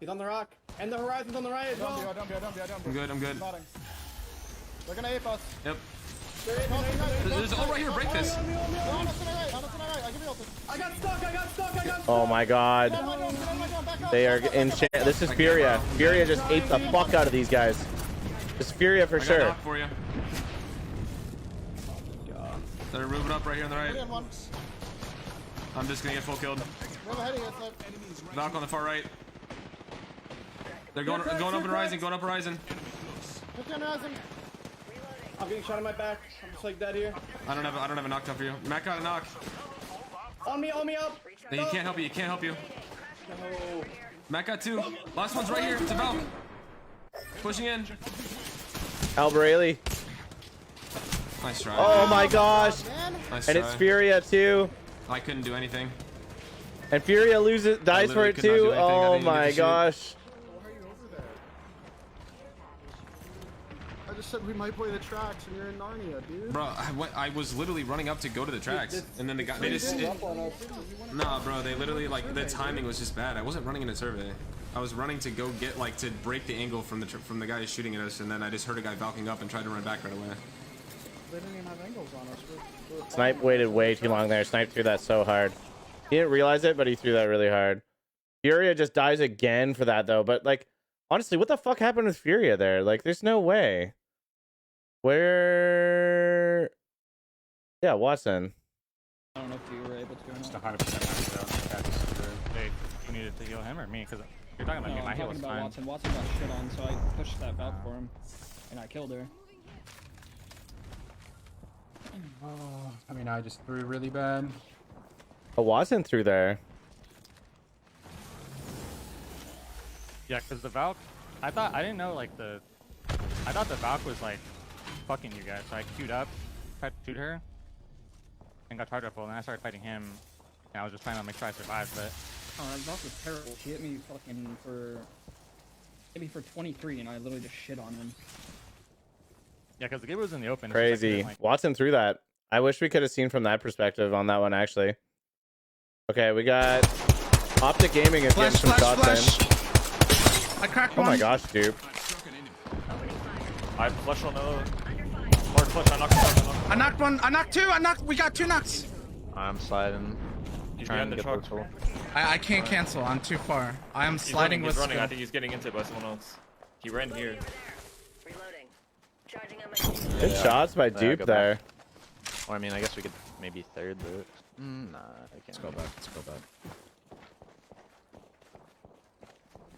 He's on the rock. And the horizon's on the right as well. I'm good. They're gonna ape us. Yep. There's all right here. Break this. I got stuck. Oh my god. They are in. This is Furia. Furia just ate the fuck out of these guys. It's Furia for sure. Knock for you. They're moving up right here on the right. I'm just gonna get full killed. Knock on the far right. They're going up and rising. I'm getting shot in my back. I'm just like dead here. I don't have a knockdown for you. Matt got a knock. On me up. No, he can't help you. No. Matt got 2. Last one's right here. It's a Valk. Pushing in. Albrayli. Nice try. Oh my gosh. Nice and try. It's Furia too. I couldn't do anything. And Furia dies for it too. Oh my gosh. I just said we might play the tracks and you're in Narnia, dude. Bro, I was literally running up to go to the tracks, and then they just... Nah, bro, they literally, like, the timing was just bad. I wasn't running in a survey. I was running to go get, like, to break the angle from the guy who's shooting at us, and then I just heard a guy valking up and tried to run back right away. They didn't even have angles on us. Snipe waited way too long there. Snipe threw that so hard. He didn't realize it, but he threw that really hard. Furia just dies again for that, though. But, like, honestly, what the fuck happened with Furia there? Like, there's no way. Where... Yeah, Watson. I don't know if you were able to go. Just 100% Hey, you needed to heal him or me? Because you're talking about me. My heal was fine. Watson got shit on, so I pushed that back for him. And I killed her. Oh, I mean, I just threw really bad. Oh, Watson threw there. Yeah, because the Valk... I didn't know, like, the I thought the Valk was like fucking you guys, so I queued up, tried to shoot her, and got charged up, and then I started fighting him, and I was just trying to make sure I survived, but... Oh, that Valk was terrible. She hit me for 23, and I literally just shit on him. Yeah, because the game was in the open. Crazy. Like, Watson threw that. I wish we could have seen from that perspective on that one, actually. Okay, we got Optic Gaming is getting some shots in. I cracked one. Oh my gosh, dude. I flush on the... Hard flush, I knocked one. I knocked one. I knocked two. We got 2 knocks. I'm sliding. He's Trying behind to the get truck. I can't cancel. I'm too far. I am sliding he's with running. skill. I think he's getting into it by someone else. He ran here. Good shots by Dupe there. Or I mean, I guess we could maybe third the... nah, I can't. Let's go back.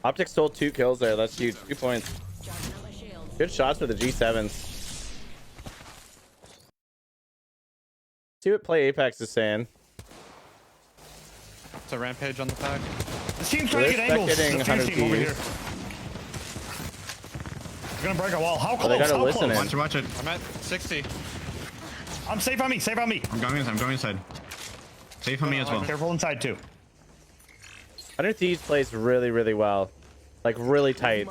Optic stole 2 kills there. That's huge. 2 points. Good shots for the G7s. See what Play Apex is saying. It's a rampage on the pack. This team's trying to get angles. The first team over here. We're gonna break a wall. How close? They gotta listen in. Watch it. I'm at 60. I'm safe on me. Safe on me. I'm going inside. Safe on me as well. Careful inside too. 100 Thieves plays really, really well. Like, really tight.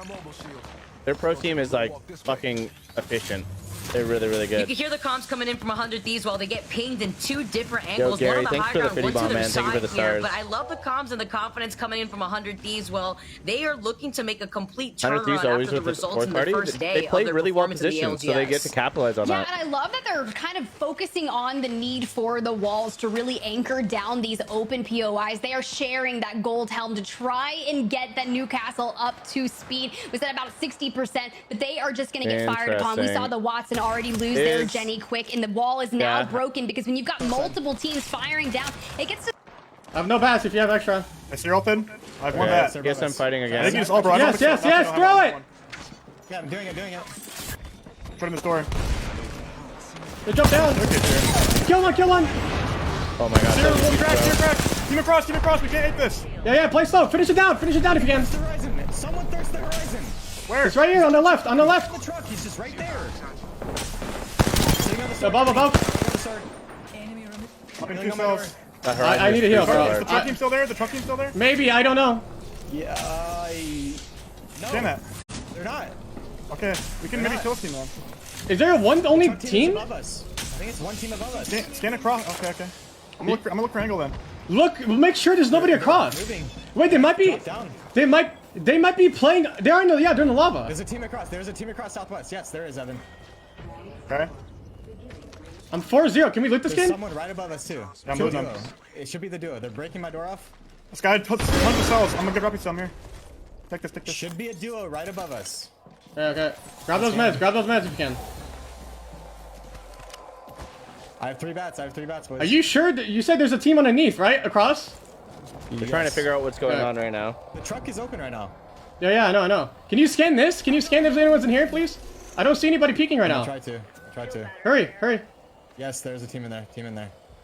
Their pro team is, like, fucking efficient. They're really, really good. You can hear the comms coming in from 100 Thieves while they get pinged in 2 different angles. Gary, one on the thanks high for the ground, 50 one to bomb, their man. Thank you for side the here. stars. But I love the comms and the confidence coming in from 100 Thieves. Well, they are looking to make a complete 100 Thieves turnaround always after the with the results fourth in the party. first day They play of their really well performance in the positioned, so they get to ALGS. capitalize on Yeah, that. and I love that they're kind of focusing on the need for the walls to really anchor down these open POIs. They are sharing that gold helm to try and get that Newcastle up to speed. We said about 60%, but they are just going to get fired upon. We saw the Watson already lose their Jenny quick, and the wall is now broken because when you've got multiple teams firing down, it gets to... I have no bats if you have extra. I see you're open. I have one bat. Guess I'm fighting again. I think you just all brought Yes, throw it! Yeah, I'm doing it. Put him in the store. They jump down. Kill one. Oh my god. Zero crack. Team across. We can't hit this. Yeah, play slow. Finish it down if you can. Horizon. Someone thirst the horizon. Where? It's right here on the left. The truck. He's just right there. Above. Up in 2 cells. I need a heal, bro. Is the truck team still there? The truck team still there? Maybe, I don't know. Yeah, no. Damn it. They're not. Okay, we can maybe kill this team then. Is there one only team? Above us. I think it's one team above us. Scan across. Okay. I'm gonna look for angle then. Look, make sure there's nobody across. Wait, they might be. They might be playing. They're in the lava. There's a team across southwest. Yes, there is, Evan. Okay. I'm 4-0. Can we loot this game? There's someone right above us too. Yeah, I'm losing. It should be the duo. They're breaking my door off. This guy puts tons of cells. I'm gonna get Rappy some here. Take this. Should be a duo right above us. Okay. Grab those meds if you can. I have 3 bats, boys. Are you sure that you said there's a team underneath, right? Across? We're trying to figure out what's going on right now. The truck is open right now. Yeah, I know. Can you scan this? Can you scan if anyone's in here, please? I don't see anybody peeking right now. Try to. Hurry. Yes, there's a team in there.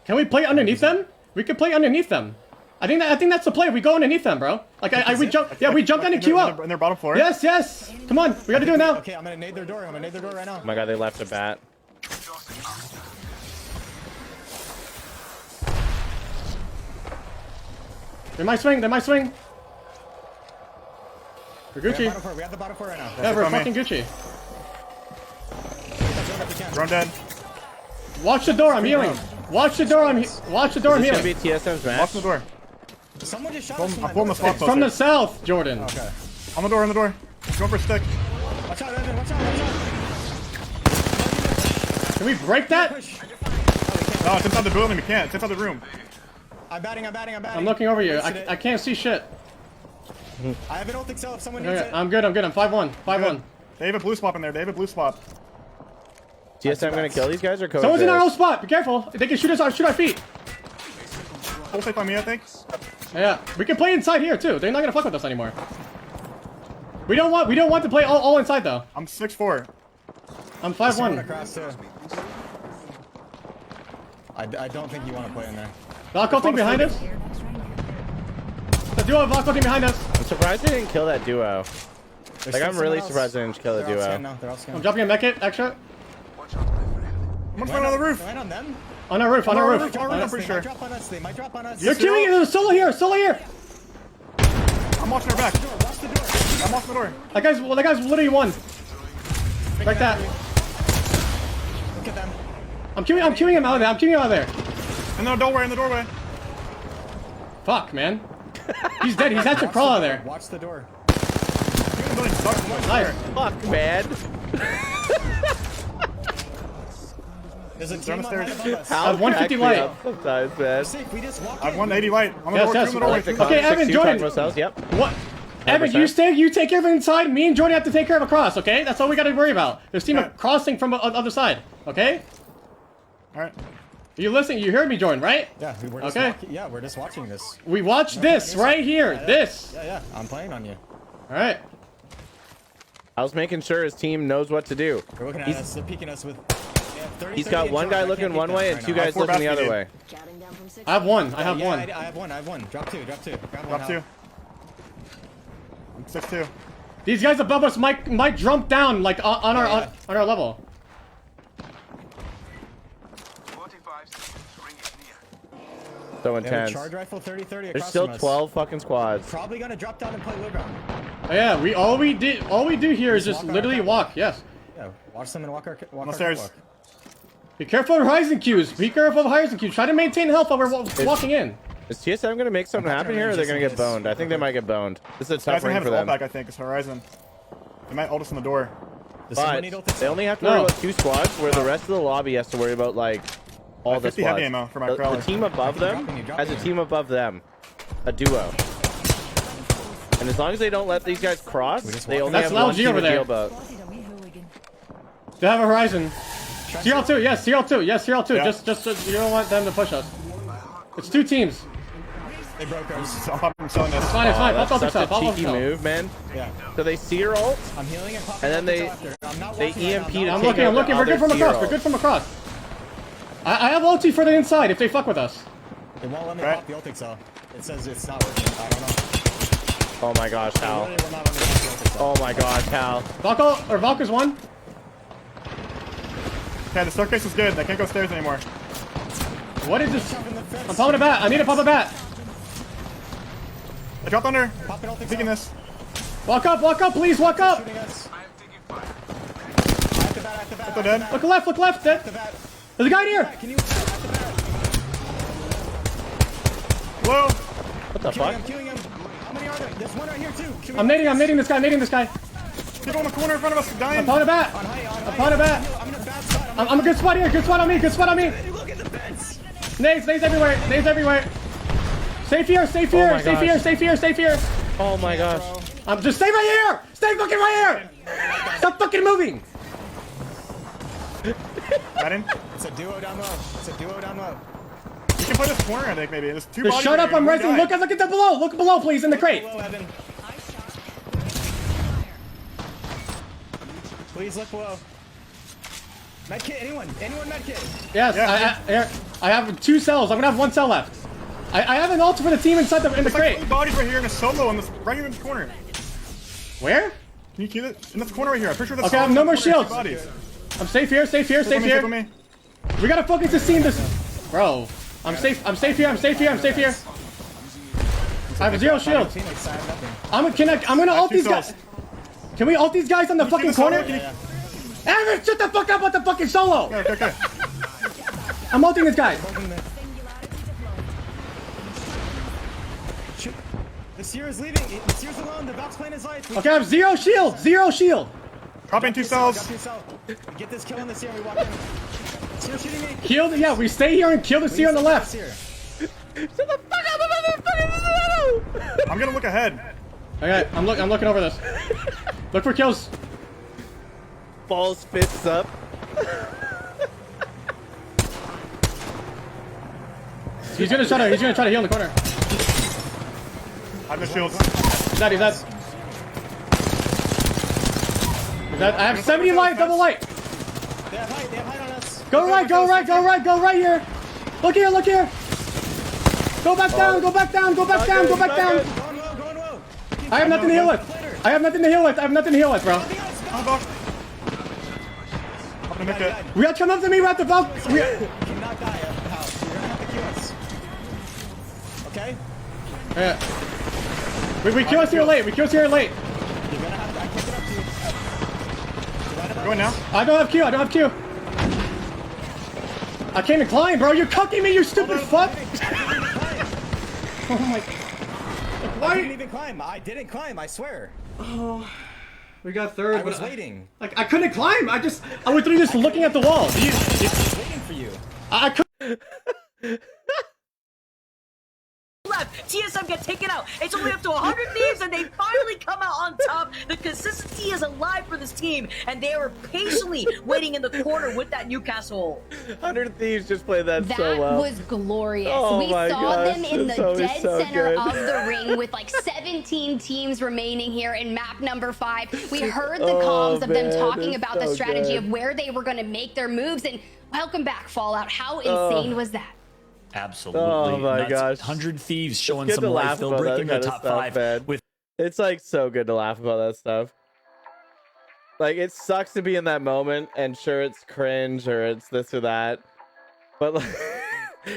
Can we play underneath them? We could play underneath them. I think that's the play. We go underneath them, bro. Like we jump. Yeah, we jump down and queue up. In their bottom floor. Yes. Come on, we gotta do it now. Okay, I'm gonna nade their door. Right now. Oh my god, they left a bat. They might swing. We're Gucci. We have the bottom floor right now. Yeah, we're fucking Gucci. Run dead. Watch the door. I'm healing. Watch the door. I'm healing. Is this gonna be TSM's match? Watch the door. Someone just shot I'm pulling the spot from the south, Jordan. Okay. On the door. Go for a stick. Watch out, Evan. Watch out. Can we break that? No, it's inside the building. We can't. It's inside the room. I'm batting. I'm looking over you. I can't see shit. I have an ult excel if someone needs it. I'm good. I'm 5-1. They have a blue spot in there. TSM gonna kill these guys or coach? Someone's in our own spot. Be careful. They can shoot our feet. Full safe on me, I think. Yeah, we can play inside here too. They're not gonna fuck with us anymore. We don't want to play all inside though. I'm 6-4. I'm 5-1. Across too. I don't think you want to play in there. Valko thing behind us. The duo Valko thing behind us. I'm surprised they didn't kill that duo. Like, I'm really surprised they didn't kill the duo. I'm dropping a mech hit, extra. I'm on the roof. Land on them. On our roof, on our roof. I'm pretty sure. They might drop on us. You're killing it. There's a solo here, solo here. I'm watching her back. Watch the door. I'm watching the door. That guy's literally one. Like that. Look at them. I'm queuing him out of there. I'm queuing him out of there. In the doorway, in the doorway. Fuck, man. He's dead. He's had to crawl out of there. Watch the door. Nice. Fuck, man. There's a team on above us. I have 150 light. Sometimes, man. I have 180 light. I'm Yes, gonna yes. go through the doorway. Okay, Evan, Jordan. Yep. What? Evan, you take care of it inside. Me and Jordan have to take care of across, okay? That's all we gotta worry about. There's a team crossing from the other side, okay? Alright. You listening? You heard me, Jordan, right? Yeah, we're just we're just watching this. We watch this right here. This. Yeah. I'm playing on you. All right. I was making sure his team knows what to do. They're looking at us. They're peeking us with. He's got one guy looking one way and two guys looking the other way. I have one. I have one. I have one. Drop two. Grab one. Drop two. I'm 6-2. These guys above us might jump down like on our level. So intense. Charge rifle 30-30 There's still 12 fucking squads. Probably gonna drop down and play low ground. Oh, yeah, all we do here is just literally walk. Yes. Yeah, watch them and walk our stairs. Be careful of horizon cues. Be careful of horizon cues. Try to maintain health while we're walking in. Is TSM gonna make something happen here, or they're gonna get boned? I think they might get boned. This is a tough ring for them. Back, I think, it's Horizon. They might ult us in the door. But they only have to worry about 2 squads, where the rest of the lobby has to worry about like all the squads. Heavy ammo for my the team above them has a team above them, a duo. And as long as they don't let these guys cross, they only have one team over there. boat. They have a horizon. CL2, yes, CL2, yes, CL2. Yeah. Just you don't want them to push us. It's 2 teams. They broke us. I'm selling this. It's fine, it's fine. That's such a cheeky move, man. Yeah. So they see your ult, I'm healing and then they EMP to I'm take looking. out We're good from the across. other We're good from across. I have ulti for the inside if they fuck with us. It won't let me pop the ult cell. It says it's not working. I don't know. Oh my gosh, Hal. Oh my gosh, Hal. Valky's one. Okay, the staircase is good. They can't go stairs anymore. What is this? I'm popping a bat. I need to pop a bat. I dropped under. Taking this. Walk up, please, walk up. They're dead. Look left, dead. There's a guy in here. Whoa. What the fuck? I'm killing him. How many are there? There's one right here too. I'm nading this guy. People in the corner in front of us are dying. I'm popping a bat. I'm a good spot here. Good spot on me. Look at the beds. Nades everywhere. Safe here. Oh my gosh. Just stay right here. Stay fucking right here. Stop fucking moving. It's a duo down low. You can play this corner, I think, maybe. There's 2 Just bodies. shut up. I'm resting. Look at that below. Look below, please, in the crate. Below, Evan. Please look below. Medkit, anyone medkit? Yes, Yeah, I have 2 cells. I'm gonna have 1 cell left. I have an ult for the team inside in the crate. Like 2 bodies right here in a solo right here in the corner. Where? Can you kill it? In this corner right here. I'm pretty sure that's okay, I have no more shields. 2 bodies. I'm safe here. We gotta focus this team. Bro, I'm safe here. I have 0 shields. I'm gonna ult these guys. Can we ult these guys on the fucking corner? Evan, shut the fuck up with the fucking solo. Okay. I'm ulting this guy. The Seer's leaving. The Seer's alone. The Valk's playing his life. Okay, I have 0 shield. Dropping 2 cells. Get this kill in the Seer. We walk in. Seer shooting me. Kill the, we stay here and kill the Seer on the left. Shut the fuck up! I'm gonna look ahead. Okay, I'm looking over this. Look for kills. Balls fists up. He's gonna try to heal in the corner. I have no shields. He's dead. I have 70 light, double light. They have height on us. Go right here. Look here. Go back down. Going low. I have nothing to heal with. I have nothing to heal with. I have nothing to heal with, bro. Rat, come up to me, Rat the Valk. You cannot die at the house. You're gonna have to kill us. Okay? Yeah. We kill us here late. We kill us here late. You're gonna have to. I can't get up to you. Going now. I don't have Q. I don't have Q. I can't even climb, bro. You're cucking me, you stupid fuck. Oh my. Why? I didn't even climb. I didn't climb. I swear. Oh. We got third. I was waiting. Like I couldn't climb. I was literally just looking at the wall. I was waiting for you. I couldn't. Left. TSM get taken out. It's only up to 100 Thieves, and they finally come out on top. The consistency is alive for this team, and they were patiently waiting in the corner with that Newcastle. 100 Thieves just played that so well. That was glorious. Oh we saw gosh, them in the dead so center good. of the ring with like 17 teams remaining here in map number 5. We heard the comms of them talking about the strategy of where they were going to make their moves, and welcome back, Fallout. How insane was that? Absolutely. Oh my gosh. 100 Thieves showing It's some good to life. laugh They'll about break that into the kind of top stuff, 5 man. with. It's like so good to laugh about that stuff. Like it sucks to be in that moment, and sure it's cringe or it's this or that, but like,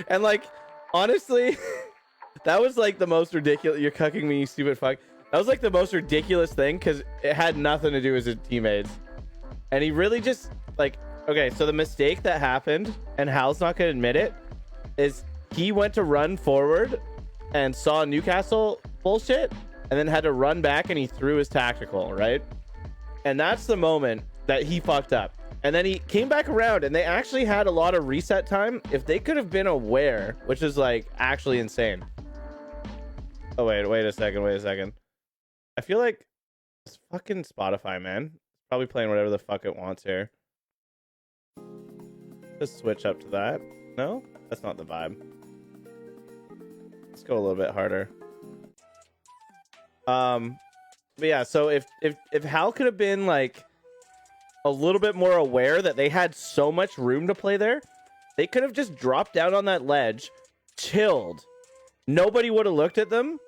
and like honestly, that was like the most ridiculous. You're cucking me, you stupid fuck. That was like the most ridiculous thing because it had nothing to do with his teammates, and he really just like okay. So the mistake that happened, and Hal's not gonna admit it, is he went to run forward and saw Newcastle bullshit and then had to run back and he threw his tactical, right? And that's the moment that he fucked up. And then he came back around and they actually had a lot of reset time. If they could have been aware, which is like actually insane. Oh, wait a second. I feel like it's fucking Spotify, man. It's probably playing whatever the fuck it wants here. Let's switch up to that. No, that's not the vibe. Let's go a little bit harder. But yeah, so if Hal could have been like a little bit more aware that they had so much room to play there, they could have just dropped down on that ledge, chilled. Nobody would have looked at them,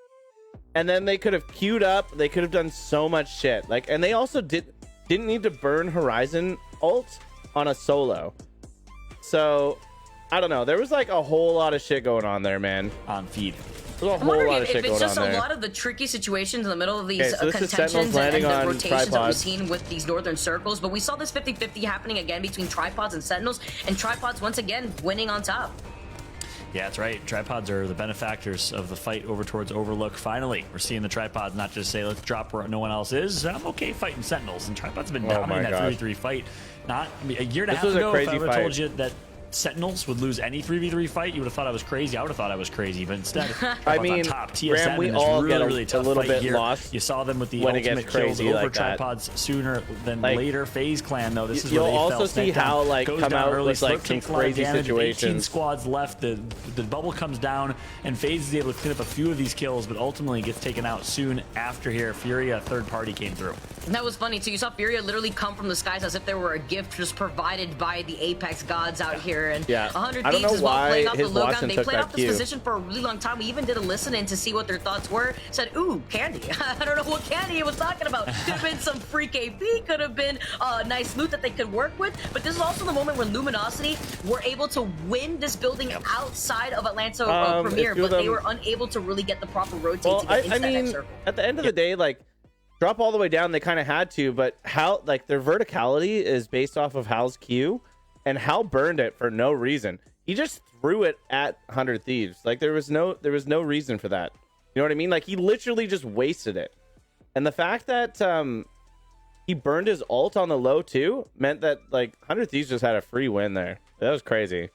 and then they could have queued up. They could have done so much shit. Like, and they also didn't need to burn Horizon ult on a solo. So I don't know. There was like a whole lot of shit going on there, man. On feed. I'm wondering if it's just a lot of the tricky situations in the middle of these contentions and the rotations that we've seen with these northern circles, but we saw this 50-50 happening again between tripods and sentinels, and tripods once again winning on top. Yeah, that's right. Tripods are the benefactors of the fight over towards Overlook. Finally, we're seeing the tripods not just say, let's drop where no one else is. I'm okay fighting sentinels, and tripods have been dominating that 3v3 fight. Not a year and a half ago, if I would have told you that Sentinels would lose any 3v3 fight, you would have thought I was crazy. I would have thought I was crazy, but instead, I mean, on top. TSM Graham, we in all this get really tough a little fight bit here. lost. You saw them with the when it ultimate gets kills crazy over like tripods sooner than like, later. FaZe Clan, though, this is you'll where they also see how like goes come down out early. with like some crazy situations. 18 squads left. The bubble comes down, and FaZe is able to clean up a few of these kills, but ultimately gets taken out soon after here. Furia, third party, came through. And that was funny too. You saw Furia literally come from the skies as if there were a gift just provided by the Apex gods out here. And 100 Thieves as well playing off the low ground. They played off this position for a really long time. We even did a listen in to see what their thoughts were. Said, ooh, candy. I don't know what candy he was talking about. Could have been some free KP. Could have been nice loot that they could work with. But this is also the moment when Luminosity were able to win this building outside of Atlanta Premier, but they were unable to really get the proper rotate to get into that next circle. At the end of the day, like, drop all the way down, they kind of had to, but how, like, their verticality is based off of Hal's Q, and Hal burned it for no reason. He just threw it at 100 Thieves. Like, there was no reason for that. You know what I mean? Like, he literally just wasted it. And the fact that he burned his ult on the low too meant that like 100 Thieves just had a free win there. That was crazy.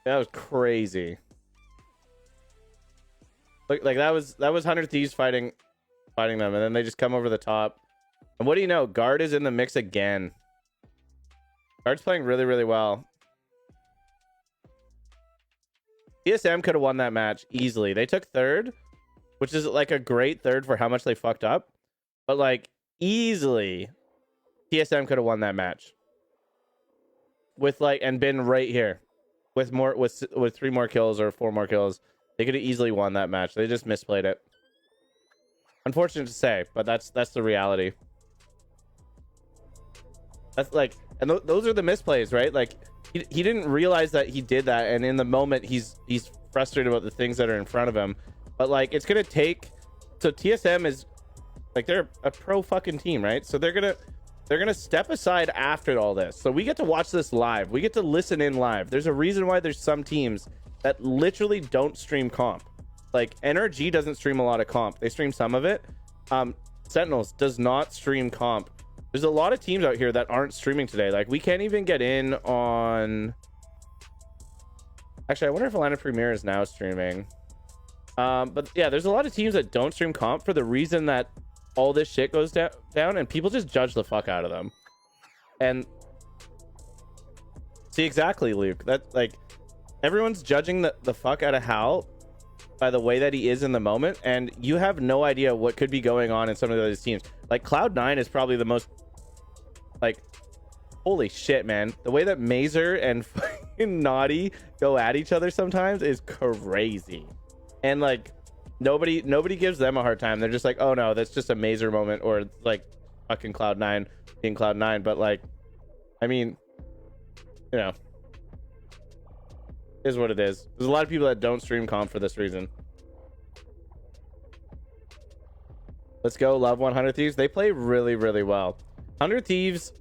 That was crazy. Like that was 100 Thieves fighting them, and then they just come over the top. And what do you know? Guard is in the mix again. Guard's playing really, really well. TSM could have won that match easily. They took third, which is like a great third for how much they fucked up. But like easily, TSM could have won that match. With like, and been right here with more, with 3 more kills or 4 more kills. They could have easily won that match. They just misplayed it. Unfortunate to say, but that's the reality. That's like, and those are the misplays, right? Like he didn't realize that he did that, and in the moment he's frustrated about the things that are in front of him. But like, it's gonna take. So TSM is like, they're a pro fucking team, right? So they're gonna step aside after all this. So we get to watch this live. We get to listen in live. There's a reason why there's some teams that literally don't stream comp. Like NRG doesn't stream a lot of comp. They stream some of it. Sentinels does not stream comp. There's a lot of teams out here that aren't streaming today. Like, we can't even get in on... Actually, I wonder if Atlanta Premier is now streaming. But yeah, there's a lot of teams that don't stream comp for the reason that all this shit goes down and people just judge the fuck out of them. And see, exactly, Luke. That's like, everyone's judging the fuck out of Hal by the way that he is in the moment, and you have no idea what could be going on in some of those teams. Like Cloud9 is probably the most, like, holy shit, man. The way that Mazer and fucking Naughty go at each other sometimes is crazy. And like, nobody gives them a hard time. They're just like, oh no, that's just a Mazer moment, or like fucking Cloud9 being Cloud9. But like, I mean, you know, is what it is. There's a lot of people that don't stream comp for this reason. Let's go. Love 100 Thieves. They play really, really well. 100 Thieves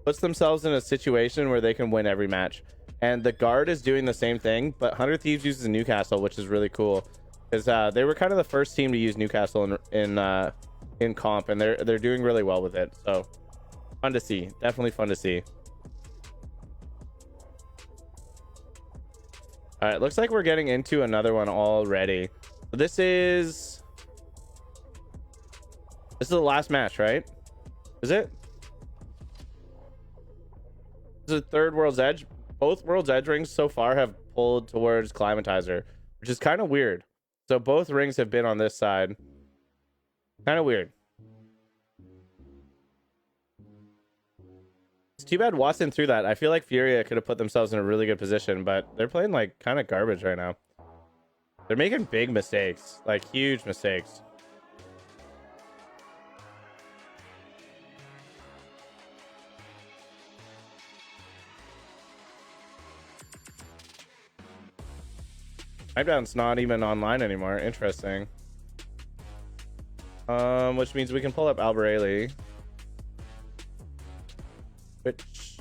puts themselves in a situation where they can win every match. And the guard is doing the same thing, but 100 Thieves uses Newcastle, which is really cool. Because they were kind of the first team to use Newcastle in comp, and they're doing really well with it. So fun to see. Definitely fun to see. All right, looks like we're getting into another one already. So this is the last match, right? Is it? This is the third World's Edge. Both World's Edge rings so far have pulled towards Climatizer, which is kind of weird. So both rings have been on this side. Kind of weird. It's too bad Watson threw that. I feel like Furia could have put themselves in a really good position, but they're playing like kind of garbage right now. They're making big mistakes, like huge mistakes. Snipedown's not even online anymore. Interesting. Which means we can pull up Albarelli. Which...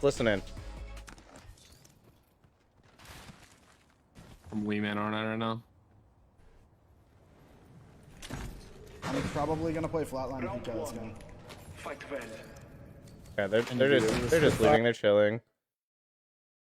Listen in. I'm Wee-Man on it right now. I'm probably gonna play flatline if he does, man. Yeah, they're just leaving. They're chilling.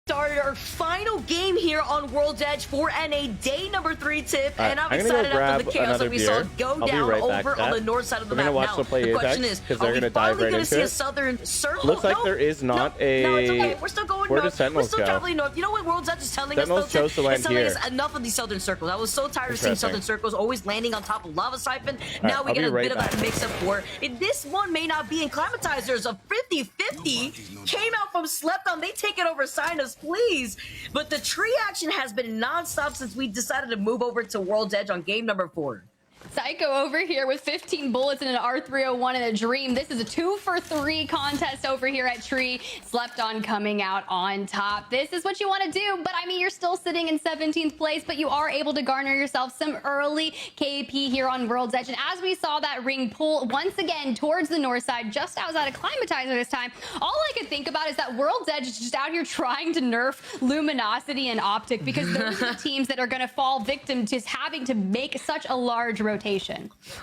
Started our final game here on World's Edge for NA day number 3 tip, and I'm excited after the chaos that we saw go down over on the north side of the map. Now, the question is, are we finally going to see a southern circle? Looks like there is not a... No, it's okay. We're still going north. We're still traveling north. You know what World's Edge is telling us, though? It's telling us enough of these southern circles. I was so tired of seeing southern circles always landing on top of Lava Siphon. Now we get a bit of that mix-up where this one may not be in Climatizers. A 50-50 came out from Slept-On. They take it over Sinus, please. But the tree action has been non-stop since we decided to move over to World's Edge on game number 4. Psycho over here with 15 bullets and an R301 and a Dream. This is a 2-for-3 contest over here at Tree. Slept-On coming out on top. This is what you want to do, but I mean, you're still sitting in 17th place, but you are able to garner yourself some early KP here on World's Edge. And as we saw that ring pull once again towards the north side, just outside of Climatizer this time, all I could think about is that World's Edge is just out here trying to nerf Luminosity and Optic, because those are the teams that are going to fall victim to having to make such a large rotation.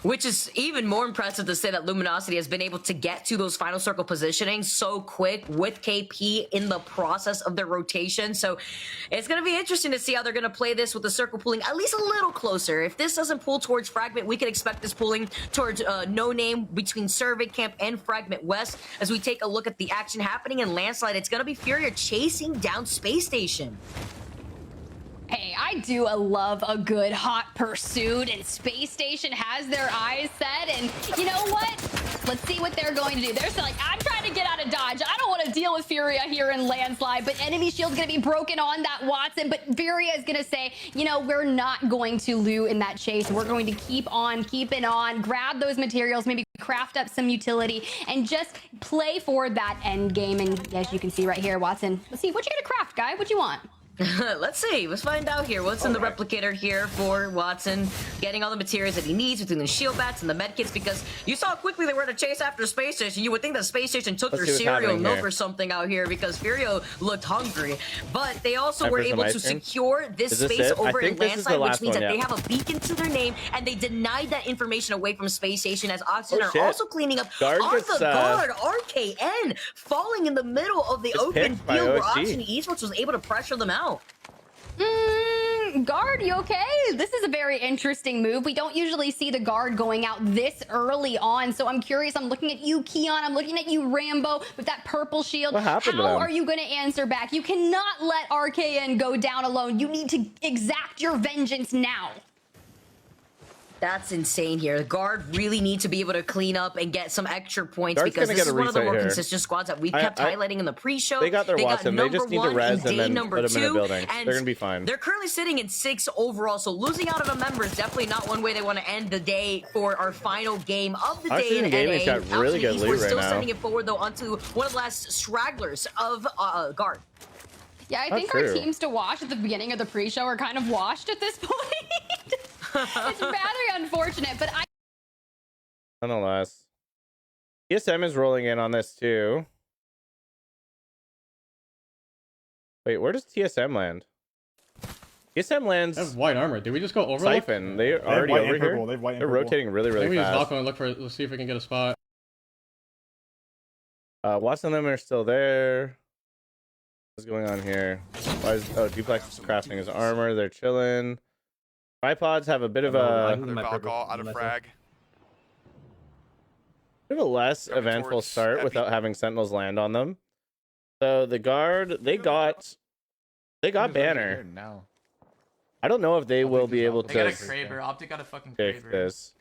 Which is even more impressive to say that Luminosity has been able to get to those final circle positioning so quick with KP in the process of their rotation. So it's going to be interesting to see how they're going to play this with the circle pulling at least a little closer. If this doesn't pull towards Fragment, we can expect this pulling towards No Name between Survey Camp and Fragment West. As we take a look at the action happening in Landslide, it's going to be Furia chasing down Space Station. Hey, I do love a good hot pursuit, and Space Station has their eyes set, and you know what? Let's see what they're going to do. They're still like, I'm trying to get out of dodge. I don't want to deal with Furia here in Landslide, but enemy shield's going to be broken on that Watson. But Furia is going to say, you know, we're not going to loot in that chase. We're going to keep on keeping on, grab those materials, maybe craft up some utility, and just play for that end game. And as you can see right here, Watson, let's see, what you going to craft, guy? What you want? Let's see. Let's find out here. What's in the replicator here for Watson? Getting all the materials that he needs between the shield bats and the medkits, because you saw how quickly they were to chase after Space Station. You would think that Space Station took their cereal milk or something out here because Furio looked hungry. But they also were able to secure this space over in Landslide, which means that they have a beacon to their name, and they denied that information away from Space Station as Oxygen are also cleaning up on the guard. RKN falling in the middle of the open field where Oxygen Esports was able to pressure them out. Guard, you okay? This is a very interesting move. We don't usually see the guard going out this early on, so I'm curious. I'm looking at you, Keon. I'm looking at you, Rambo, with that purple shield. What happened to them? How are you going to answer back? You cannot let RKN go down alone. You need to exact your vengeance now. That's insane here. The guard really needs to be able to clean up and get some extra points because this is one of the more consistent squads that we've kept highlighting in the pre-show. They got their Watson. They just need to res and then put them in a building. They're going to be fine. They're currently sitting in 6 overall, so losing out on a member is definitely not one way they want to end the day for our final game of the day in NA. Got really good loot right still now. sending it forward, though, onto one of the last stragglers of guard. Yeah, I think our teams to watch at the beginning of the pre-show are kind of washed at this point. It's rather unfortunate, but nonetheless, TSM is rolling in on this too. Wait, where does TSM land? TSM lands. They have white armor. Did we just go over? Siphon. They're already over here. They're rotating really fast. Maybe use Valko and look for. Let's see if we can get a spot. Watson and them are still there. What's going on here? Why is Duplex is crafting his armor? They're chilling. Tripods have a bit of a less eventful start without having Sentinels land on them. So the guard, they got Banner. I don't know if they will be able to. They got a Kraber. Optic got a fucking Kraber. This.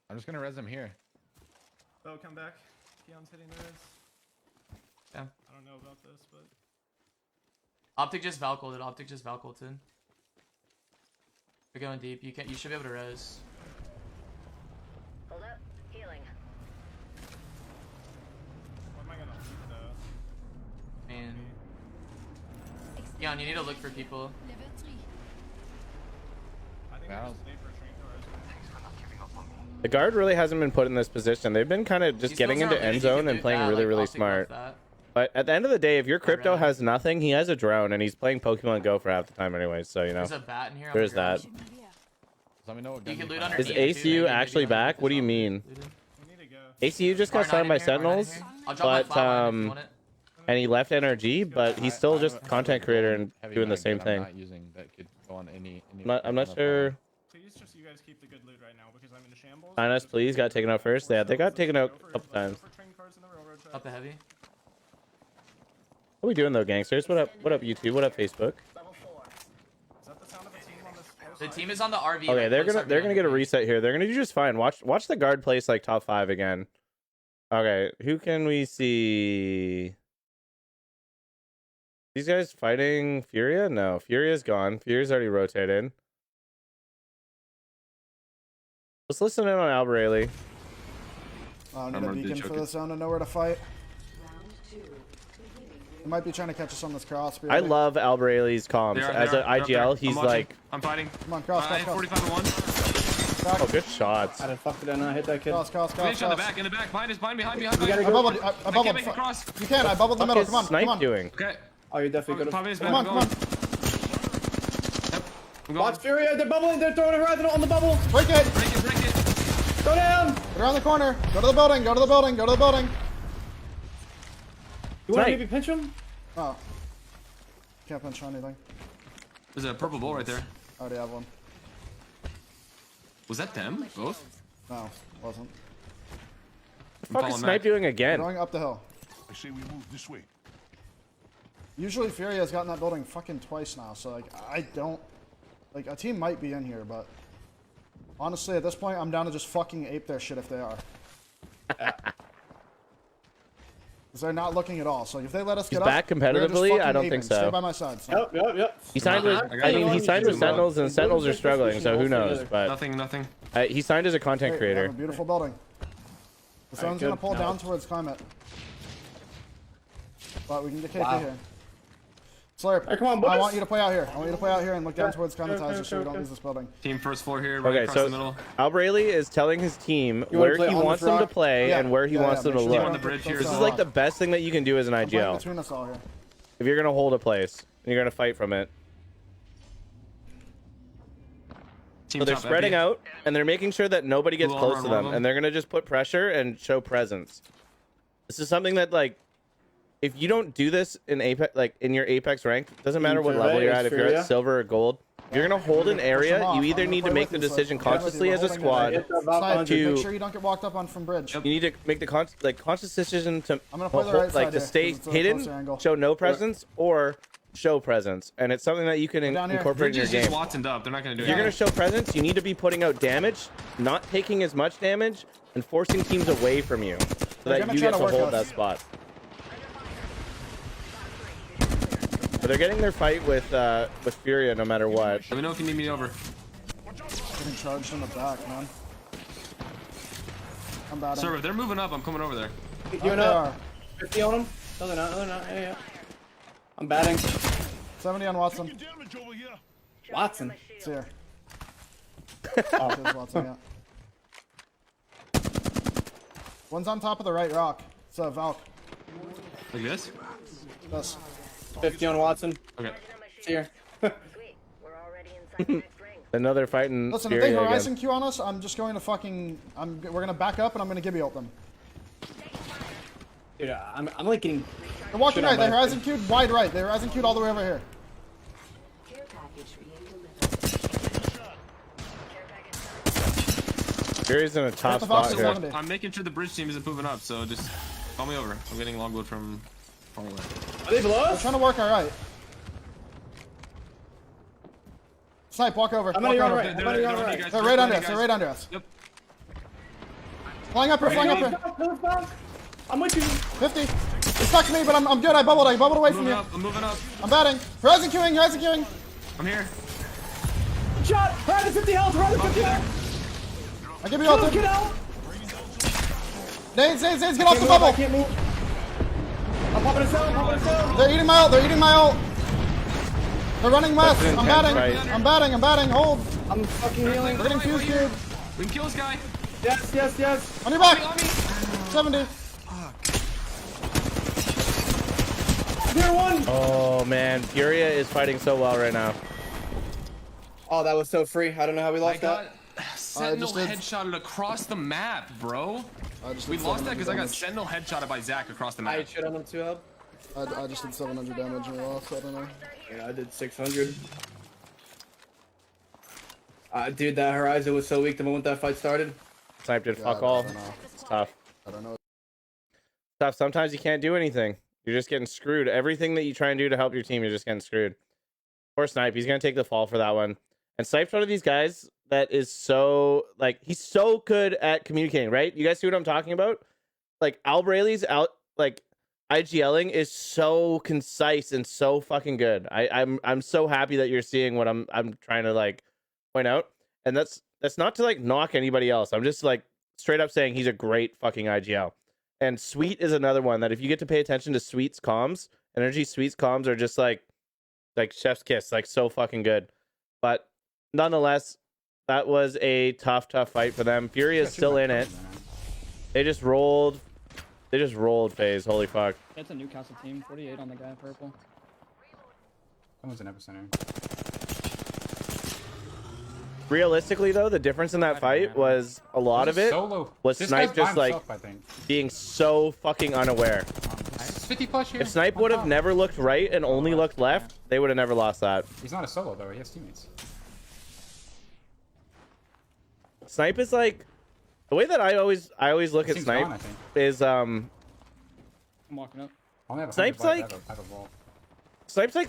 I'm just gonna res them here. Oh, come back. Keon's hitting the res. Yeah. I don't know about this, but Optic just Valkoled it. Optic just Valkoled it. They're going deep. You should be able to res. Hold up. Healing. What am I gonna do though? Man. Keon, you need to look for people. I think Wow. The guard really hasn't been put in this position. They've been kind of just getting into end zone and playing really smart. But at the end of the day, if your crypto has nothing, he has a drone and he's playing Pokemon Go for half the time anyways. So you know. There's a bat in here. There's that. Let me know what you can loot Is ACU actually back? What do you mean? ACU just got signed by Sentinels, but and he left NRG, but he's still just content creator and doing the same thing. I'm not sure. Please just you guys keep the good loot right now because I'm in shambles. Sign us, please. Got taken out first. Yeah, they got taken out a couple times. Up the heavy. What are we doing though, gangsters? What up? What up, YouTube? What up, Facebook? The team is on the RV. Okay, they're gonna get a reset here. They're gonna do just fine. Watch the guard place like top 5 again. Okay, who can we see? These guys fighting Furia? No, Furia's gone. Furia's already rotated. Let's listen in on Albrayli. I need a beacon for this zone to know where to fight. They might be trying to catch us on this cross. I love Albrayli's comms. As an IGL, he's like... I'm fighting. Come on, cross. 45 and 1. Oh, good shots. I did not hit that kid. Cross. Finish on the back, in the back. Behind. I bubbled. I can't make it cross. You can. I bubbled the middle. Come on. Snipe doing? Okay. Oh, you definitely could have. Come on. Yep. Watch Furia. They're bubbling. They're throwing a horizon on the bubble. Break it. Go down. Get around the corner. Go to the building. You want to maybe pinch him? Oh. Can't pinch on anything. There's a purple bull right there. I already have one. Was that them? Both? No, wasn't. What the fuck is Snipe doing again? Going up the hill. I say we move this way. Usually Fury has gotten that building fucking twice now, so like I don't like a team might be in here, but honestly at this point I'm down to just fucking ape their shit if they are. they're not looking at all. So if they let us He's get back up, we're just competitively? fucking I don't aping. think so. Stay by my side. So. Yep. He signed with. I mean, he signed with Sentinels, and Sentinels are struggling. So who knows? But nothing. He signed as a content We have creator. a beautiful building. The zone's gonna pull down towards climate. But we can get KP here. Slurp, hey, come on, boys. I want you to play out here. I want you to play out here and look down towards Climatizer so we don't lose this building. Team first floor here, right across the middle. Albrayli is telling his team where he wants them to play and where he wants them to look. On the bridge here. This is like the best thing that you can do as an IGL. Between us all here. If you're gonna hold a place and you're gonna fight from it. So they're spreading out and they're making sure that nobody gets close to them, and they're gonna just put pressure and show presence. This is something that, like, if you don't do this in Apex, like in your Apex rank, doesn't matter what level you're at, if you're at silver or gold, if you're gonna hold an area, you either need to make the decision consciously as a squad to make sure you don't get walked up on from bridge. You need to make the conscious decision to to stay hidden, show no presence, or show presence, and it's something that you can incorporate in your game. Up. They're not gonna do if you're gonna show presence, you need to be putting out damage, not taking as much damage, and forcing teams away from you so that you get to hold that spot. But they're getting their fight with Furia no matter what. Let me know if you need me over. Getting charged in the back, man. I'm batting. Sir, if they're moving up, I'm coming over there. You're not 50 on them? No, they're not. Yeah. I'm batting. 70 on Watson. Watson. It's here. Oh, there's Watson, yeah. One's on top of the right rock. It's a Valk. Like this? This. 50 on Watson. Okay. It's here. Another fighting. Listen, Furia if they Horizon again. Q on us, I'm just going to fucking. We're gonna back up and I'm gonna Gibby ult them. Dude, I'm like getting. They're walking right. They Horizon Q'd wide right. They Horizon Q'd all the way over here. Furia's in a top spot here. I'm making sure the bridge team isn't moving up, so just call me over. I'm getting longboard from far away. Are they below us? They're trying to work our right. Snipe, walk over. I'm walk on over. right. They're right under us. They're right under us. Yep. Flying up here, flying up here. I'm with you. 50. It stuck to me, but I'm good. I bubbled away from you. I'm moving up. I'm batting. Horizon queuing. I'm here. Shot. Horizon 50 health. Horizon 50 health. I give you all Get out. Nades, get off the bubble. I can't move. I'm popping a cell. They're eating my ult. They're running west. I'm batting. Hold. I'm fucking healing. We're getting fuse cube. We can kill this guy. Yes. On your back. 70. There one. Oh man, Furia is fighting so well right now. Oh, that was so free. I don't know how we lost that. Sentinel headshotted across the map, bro. We lost that because I got Sentinel headshotted by Zach across the map. I shit on him too, Hub. I just did 700 damage and we lost. I don't know. Yeah, I did 600. Dude, that Horizon was so weak the moment that fight started. Snipe did fuck all. It's tough. I don't know. Tough. Sometimes you can't do anything. You're just getting screwed. Everything that you try and do to help your team, you're just getting screwed. Poor Snipe. He's gonna take the fall for that one. And Snipe's one of these guys that is so, like, he's so good at communicating, right? You guys see what I'm talking about? Like, Albrayli's IGLing is so concise and so fucking good. I'm so happy that you're seeing what I'm trying to, like, point out. And that's not to, like, knock anybody else. I'm just, like, straight up saying he's a great fucking IGL. And Sweet is another one that if you get to pay attention to Sweet's comms, Energy Sweet's comms are just like chef's kiss, like so fucking good. But nonetheless, that was a tough fight for them. Fury is still in it. They just rolled FaZe. Holy fuck. It's a Newcastle team. 48 on the guy purple. Someone's an epicenter. Realistically, though, the difference in that fight was a lot of it was Snipe just like being so fucking unaware. 50 plus here. If Snipe would have never looked right and only looked left, they would have never lost that. He's not a solo though. He has teammates. Snipe is like the way that I always look at Snipe is I'm walking up. Snipe's like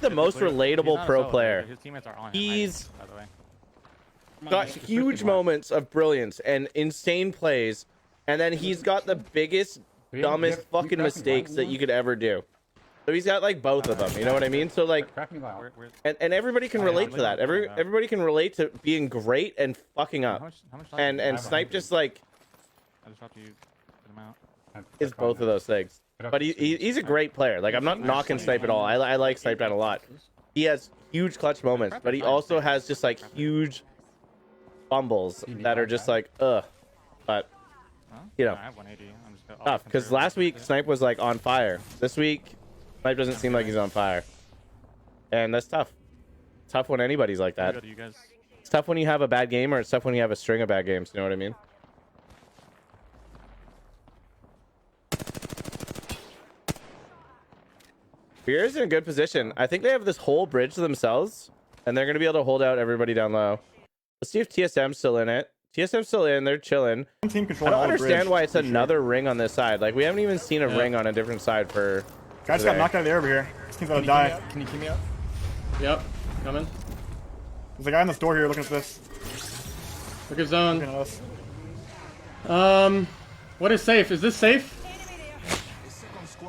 the most relatable pro player. His teammates are on him, He's by the way. got huge moments of brilliance and insane plays, and then he's got the biggest dumbest fucking mistakes that you could ever do. So he's got like both of them, you know what I mean? So like, and everybody can relate to that. Everybody can relate to being great and fucking up. And Snipe just like is both of those things. But he's a great player. Like, I'm not knocking Snipe at all. I like Snipe down a lot. He has huge clutch moments, but he also has just like huge fumbles that are just like ugh. But you know, tough because last week Snipe was like on fire. This week Snipe doesn't seem like he's on fire, and that's tough. It's tough when anybody's like that. It's tough when you have a bad game, or it's tough when you have a string of bad games. You know what I mean? Fear's in a good position. I think they have this whole bridge to themselves, and they're going to be able to hold out everybody down low. Let's see if TSM's still in it. TSM's still in. They're chilling. I don't understand why it's another ring on this side. Like, we haven't even seen a ring on a different side for... Guy just got knocked out of the air over here. This team's gonna die. Can you keep me up? Yep, coming. There's a guy on this door here looking at this. Look at zone. What is safe? Is this safe?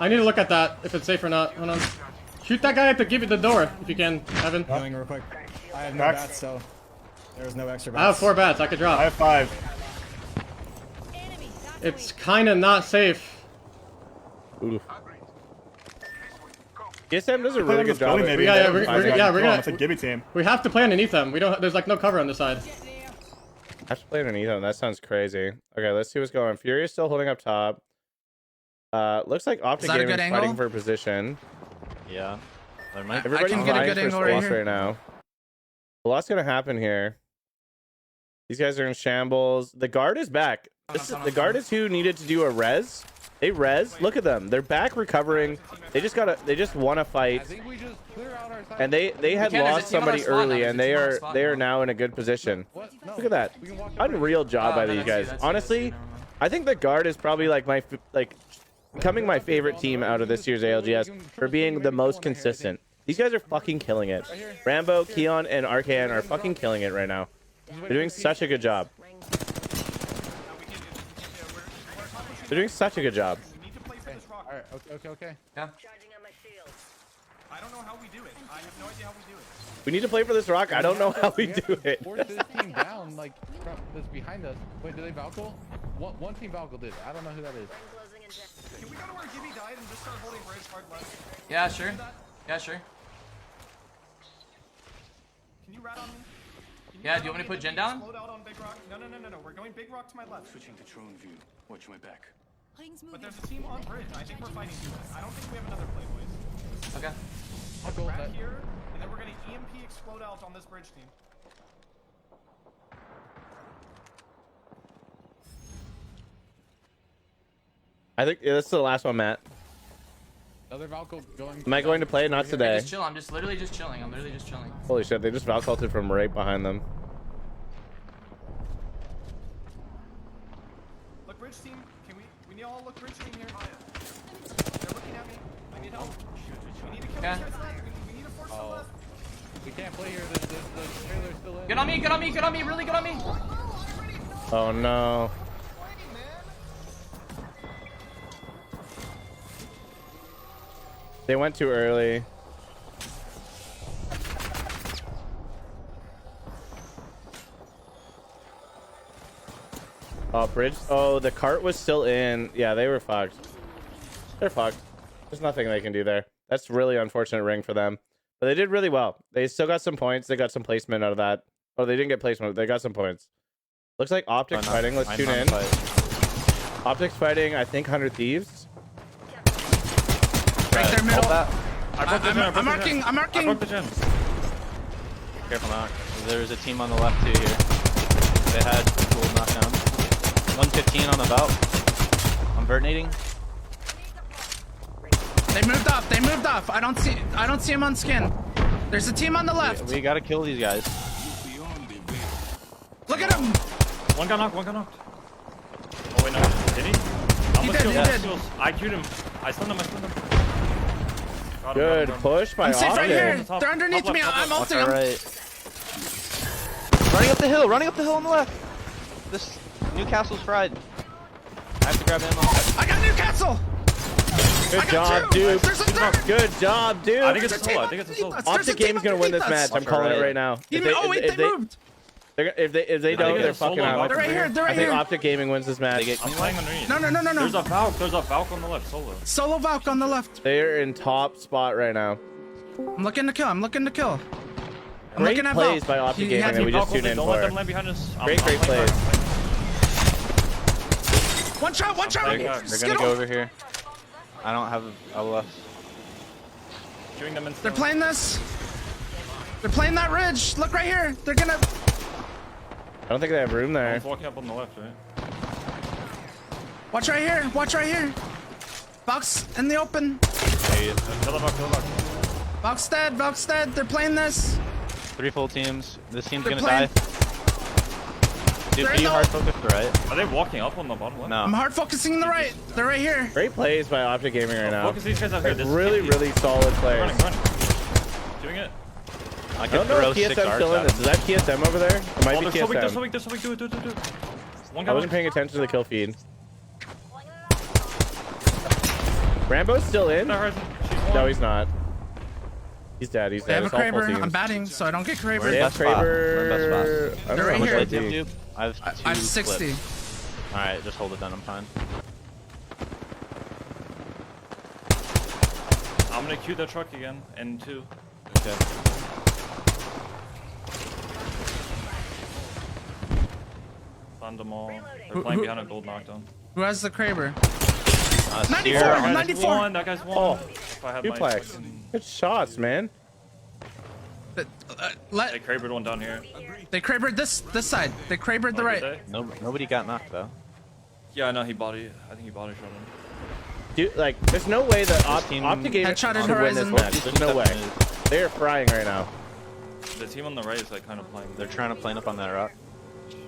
I need to look at that, if it's safe or not. Hold on. Shoot that guy at the door, if you can, Evan. Going real quick. I have no bats, so there's no extra bats. I have 4 bats, I could drop. I have 5. It's kind of not safe. Oof. TSM does a really good job. Maybe. Yeah, we're gonna. It's a Gibby team. We have to play underneath them. We don't. There's like no cover on this side. I have to play underneath them. That sounds crazy. Okay, let's see what's going on. Fury is still holding up top. Looks like Optic Gaming is fighting for position. Yeah. Everybody's vying for spots right now. A lot's gonna happen here. These guys are in shambles. The guard is back. The guard is who needed to do a res. They res. Look at them. They're back recovering. They just won a fight. And they had lost somebody early, and they are now in a good position. Look at that. Unreal job by these guys. Honestly, I think the guard is probably like becoming my favorite team out of this year's ALGS for being the most consistent. These guys are fucking killing it. Rambo, Keon, and RKN are fucking killing it right now. They're doing such a good job. They're doing such a good job. Alright, okay. Yeah. I don't know how we do it. I have no idea how we do it. We need to play for this rock. I don't know how we do it. Force this team down, like, that's behind us. Wait, did they Valkyl? One team Valkyl did. I don't know who that is. Can we go to where Gibby died and just start holding bridge hard left? Yeah, sure. Yeah, sure. Can you rat on me? Yeah, do you want me to put Jin down? Explode out on big rock. No. We're going big rock to my left. Switching to drone view. Watch my back. But there's a team on bridge. I think we're fighting through it. I don't think we have another play, boys. Okay. I'll go Rat here, and then we're gonna EMP explode out on this bridge team. I think this is the last one, Matt. Another Valkyl going. Am I going to play? Not today. Just chill. I'm literally just chilling. Holy shit, they just Valculted from right behind them. Look, bridge team. We need all look bridge team here. They're looking at me. I need help. We need to kill these guys left. We need to force them left. We can't play here. The trailer's still in. Get on me. Really get on me. Oh no. They went too early. Oh, bridge. Oh, the cart was still in. Yeah, they were fucked. They're fucked. There's nothing they can do there. That's really unfortunate ring for them. But they did really well. They still got some points. They got some placement out of that. Oh, they didn't get placement. They got some points. Looks like Optic's fighting. Let's tune in. Optic's fighting, I think, 100 Thieves. Right there, middle. I'm marking. I broke the gym. Careful now. There's a team on the left too here. They had gold knockdown. 115 on the belt. I'm vertinating. They moved off. I don't see him on skin. There's a team on the left. We gotta kill these guys. Look at him. One got knocked. Oh wait, no. Did he? He did. I queued him. I stunned him. Good push by I'm safe right here. Optic. They're underneath me. I'm ulting him. Right. Running up the hill on the left. This Newcastle's fried. I have to grab ammo. I got Newcastle. Good job, dude. Good job, dude. I think it's a solo. I think it's a solo. Optic Game's gonna win this match. I'm calling it right now. They moved. If they don't, they're fucking out. They're right here. They're right I think here. Optic Gaming wins this match. I'm playing underneath. No. There's a Valk. There's a Valk on the left. Solo. Solo Valk on the left. They're in top spot right now. I'm looking to kill. I'm looking at Great plays by Optic Gaming that we just tuned in Don't let them for. land behind us. Great plays. One shot. They're gonna go over here. I don't have a left. Shooting them in. They're playing this. They're playing that ridge. Look right here. They're gonna. I don't think they have room there. One's walking up on the left, right? Watch right here. Valk's in the open. Hey, kill the Valk. Valk's dead. They're playing this. 3 full teams. This team's They're gonna playing- die. Dude, can you hard focus the right? Are they walking up on the bottom left? No. I'm hard focusing the right. They're right here. Great plays by Optic Gaming right now. Focus these guys out here. This Really solid plays. Running. Doing it. I don't know if TSM's still in this. Is that TSM over there? It might be TSM. They're so weak. Do it. I wasn't paying attention to the kill feed. Rambo's still in? No, he's not. He's dead. He's They dead. have a It's all full Kraber. teams. I'm batting, so I don't get Kraber. They have Kraber. I don't know right how much here. I do. I have 2 I have 60. clips. Alright, just hold it then. I'm fine. I'm gonna queue the truck again. And 2. Okay. Found them all. They're playing behind a gold knockdown. Who has the Kraber? 94. 94. That guy's one. Oh, If I had duplex. Good shots, man. They Krabered one down here. They Krabered this side. They Krabered the right. Nobody got knocked though. Yeah, I know. I think he body shot him. Dude, like, there's no way that Optic Gaming Headshot in should win this Horizon. match. There's no way. They are frying right now. The team on the right is like kind of playing. They're trying to plane up on that rock.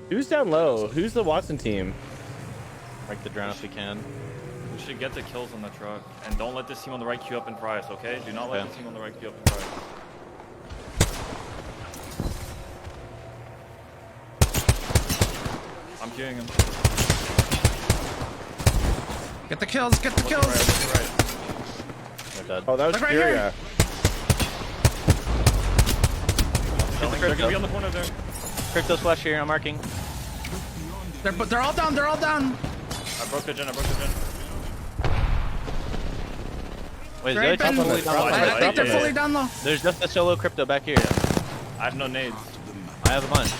Who's down low? Who's the Watson team? Break the drone if we can. We should get the kills on the truck. And don't let this team on the right queue up and fry us, okay? Do not let the team on the right queue up and fry us. I'm queuing him. Get the kills. Get the kills. Right. They're dead. Oh, that was Look right Furia. They're gonna be on the corner there. Crypto's flash here. I'm marking. They're all down. They're all down. I broke the gen. Wait, is They're the other team fully down low? I think they're fully down low. There's just a solo crypto back here. I have no nades. I have a bunch.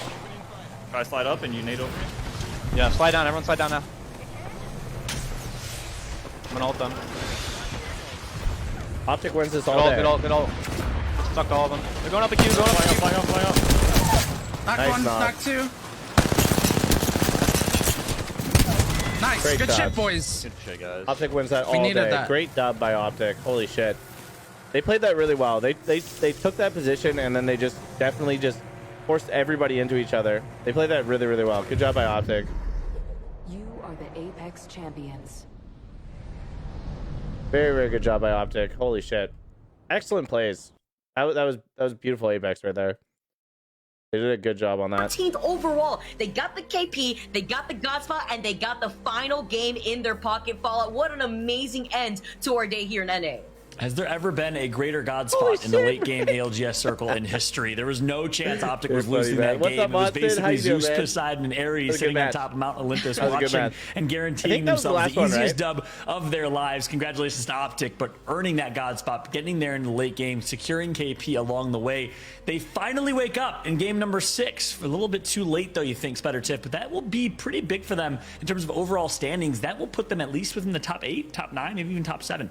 Try to slide up and you nade over me. Yeah, slide down. Everyone slide down now. I'm gonna ult them. Optic wins this all day. Good ult. Stuck all of them. They're going up a queue. Flying up. Knock Nice one. knock. Knock 2. Nice. Great Good shots. shit, boys. Good shit, guys. Optic wins that We all needed day. that. Great dub by Optic. Holy shit. They played that really well. They took that position and then they just definitely just forced everybody into each other. They played that really well. Good job by Optic. You are the Apex champions. Very good job by Optic. Holy shit. Excellent plays. That was beautiful Apex right there. They did a good job on that. 14th overall. They got the KP, they got the Godspot, and they got the final game in their pocket. Fallout. What an amazing end to our day here in NA. Has there ever been a greater God spot in the late game ALGS circle in history? There was no chance Optic was losing that game. It was basically Zeus, Poseidon, and Ares sitting on top of Mount Olympus watching and guaranteeing themselves the easiest dub of their lives. Congratulations to Optic, but earning that God spot, getting there in the late game, securing KP along the way. They finally wake up in game number 6. A little bit too late, though, you think, Spider Tiff, but that will be pretty big for them in terms of overall standings. That will put them at least within the top 8, top 9, maybe even top 7.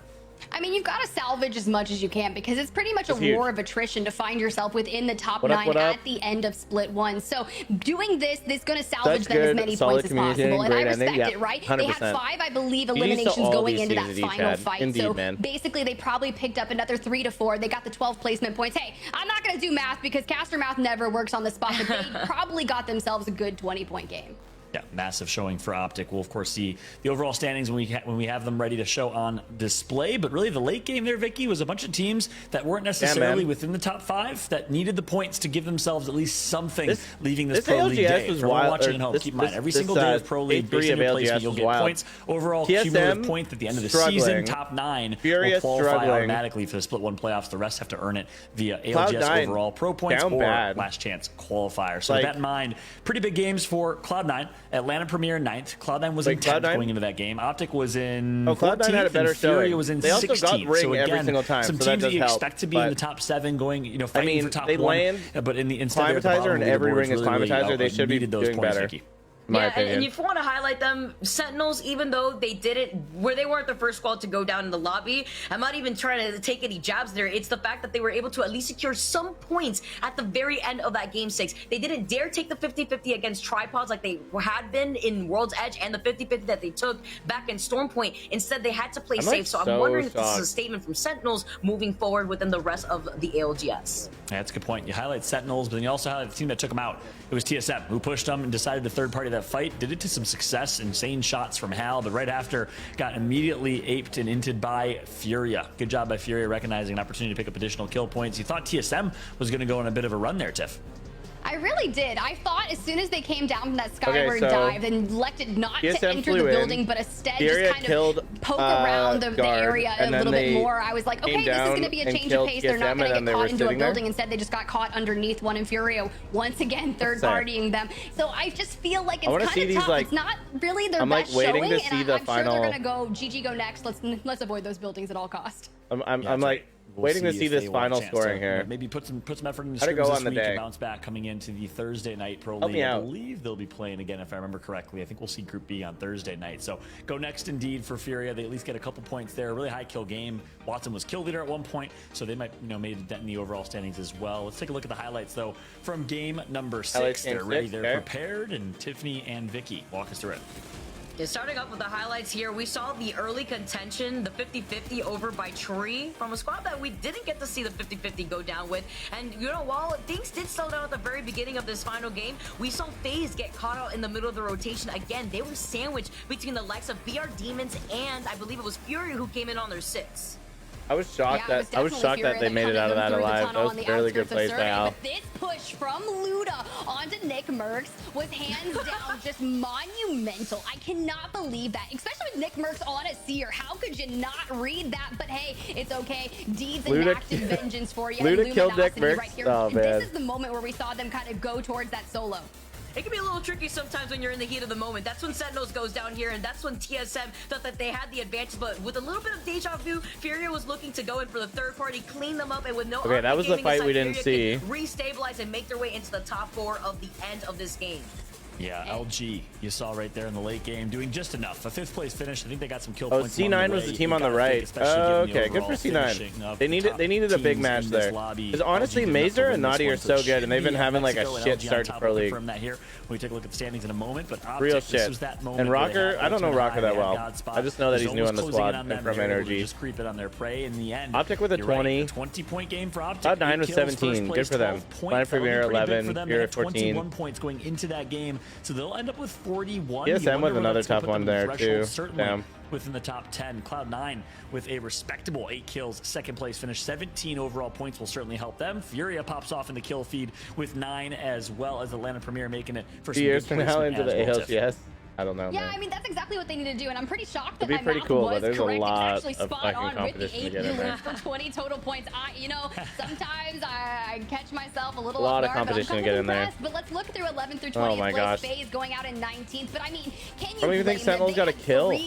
I mean, you've got to salvage as much as you can because it's pretty much a war of attrition to find yourself within the top 9 at the end of Split 1. So doing this is going to salvage them as many points as possible. And I respect it, right? 100%. They had 5, I believe, eliminations going into that final fight. Indeed, so man. basically, they probably picked up another 3 to 4. They got the 12 placement points. Hey, I'm not going to do math because caster math never works on the spot, but they probably got themselves a good 20-point game. Yeah, massive showing for Optic. We'll of course see the overall standings when we have them ready to show on display. But really, the late game there, Vicky, was a bunch of teams that weren't necessarily within the top 5 that needed the points to give themselves at least something leaving this Pro League day. Was for wild, watching at home, keep in mind every single day of Pro League, based on your placement, you'll get points. Overall cumulative points at the end of the season, top 9 will qualify automatically for the Split 1 playoffs. The rest have to earn it via ALGS overall pro points or last chance qualifier. So with that in mind, pretty big games for Cloud9. Atlanta Premier 9th. Cloud9 was in 10th going into that game. Optic was in 14th. Cloud9 had a better Furia showing. was in they 16th. Also got ring so again, every single time. Some so teams that you help, expect to be in the top 7 going, fighting for top 1. Land But instead Climatizer and every ring is Climatizer, they should be doing better. Vicky. Yeah, and if you want to highlight them, Sentinels, even though they did it where they weren't the first squad to go down in the lobby, I'm not even trying to take any jabs there. It's the fact that they were able to at least secure some points at the very end of that game 6. They didn't dare take the 50-50 against tripods like they had been in World's Edge and the 50-50 that they took back in Stormpoint. Instead, they had to play safe. So I'm wondering if this is a statement from Sentinels moving forward within the rest of the ALGS. Yeah, that's a good point. You highlight Sentinels, but then you also highlight the team that took them out. It was TSM who pushed them and decided to third party that fight. Did it to some success, insane shots from Hal, but right after got immediately aped and inted by Furia. Good job by Furia recognizing an opportunity to pick up additional kill points. You thought TSM was going to go on a bit of a run there, Tiff. I really did. I thought as soon as they came down from that skyward dive and elected not to enter the building, but instead just kind of poke around the area a little bit more, I was like, okay, this is going to be a change of pace. They're not going to get caught into a building. Instead, they just got caught underneath one in Furio, once again, third partying them. So I just feel like it's kind of tough. It's not really their best showing, and I'm sure they're going to go, GG, go next. Let's avoid those buildings at all costs. I'm like, waiting to see this final scoring here. Maybe put some effort into scrims this week to bounce back coming into the Thursday night Pro League. I believe they'll be playing again, if I remember correctly. I think we'll see Group B on Thursday night. So go next indeed for Furia. They at least get a couple points there. A really high kill game. Watson was kill leader at one point, so they might made a dent in the overall standings as well. Let's take a look at the highlights though from game number 6. They're ready. They're prepared, and Tiffany and Vicky walk us through it. Yeah, starting off with the highlights here, we saw the early contention, the 50-50 over by Tree from a squad that we didn't get to see the 50-50 go down with. And, while things did slow down at the very beginning of this final game, we saw FaZe get caught out in the middle of the rotation. Again, they were sandwiched between the likes of BR Demons and I believe it was Fury who came in on their 6. I was shocked that they made it out of that alive. That was a really good play by Al. But this push from Luda onto Nick Merckx was hands down just monumental. I cannot believe that, especially with Nick Merckx on a seer. How could you not read that? But hey, it's okay. Deeds and active vengeance for you. Luda killed Nick Merckx. Right here. Oh, man. This is the moment where we saw them kind of go towards that solo. It can be a little tricky sometimes when you're in the heat of the moment. That's when Sentinels goes down here, and that's when TSM thought that they had the advantage. But with a little bit of deja vu, Furia was looking to go in for the third party, clean them up, and with no that was the fight we didn't see. Restabilize and make their way into the top 4 of the end of this game. Yeah, LG, you saw right there in the late game, doing just enough. A 5th place finish. I think they got some kill points. C9 was the team on the right. Okay, good for C9. They needed a big match there. Because honestly, Mazer and Naughty are so good, and they've been having like a shit start to Pro League. We take a look at the standings in a moment, but real shit. And Rocker, I don't know Rocker that well. I just know that he's new on the squad and from Energy. Just creep it on their prey in the end. Optic with a 20. 20-point game for Optic. Cloud9 with 17. Good for them. Line Premier 11. Furia 14. 21 points going into that game. So they'll end up with 41. TSM with another tough one there too. Damn. Within the top 10. Cloud9 with a respectable 8 kills. 2nd place finish. 17 overall points will certainly help them. Furia pops off in the kill feed with 9, as well as Atlanta Premier making it for 2 years from now into the ALGS. I don't know. Yeah, man. I mean, that's exactly what they need to do, and I'm pretty shocked that my math was correct. A lot it's actually spot on with the 8 viewers for 20 total points. Sometimes I catch myself a little off guard, of competition to get in there. But let's look through 11 through 20. Oh my gosh. FaZe going out in 19th, but I mean, can you I don't even think Sentinels got a kill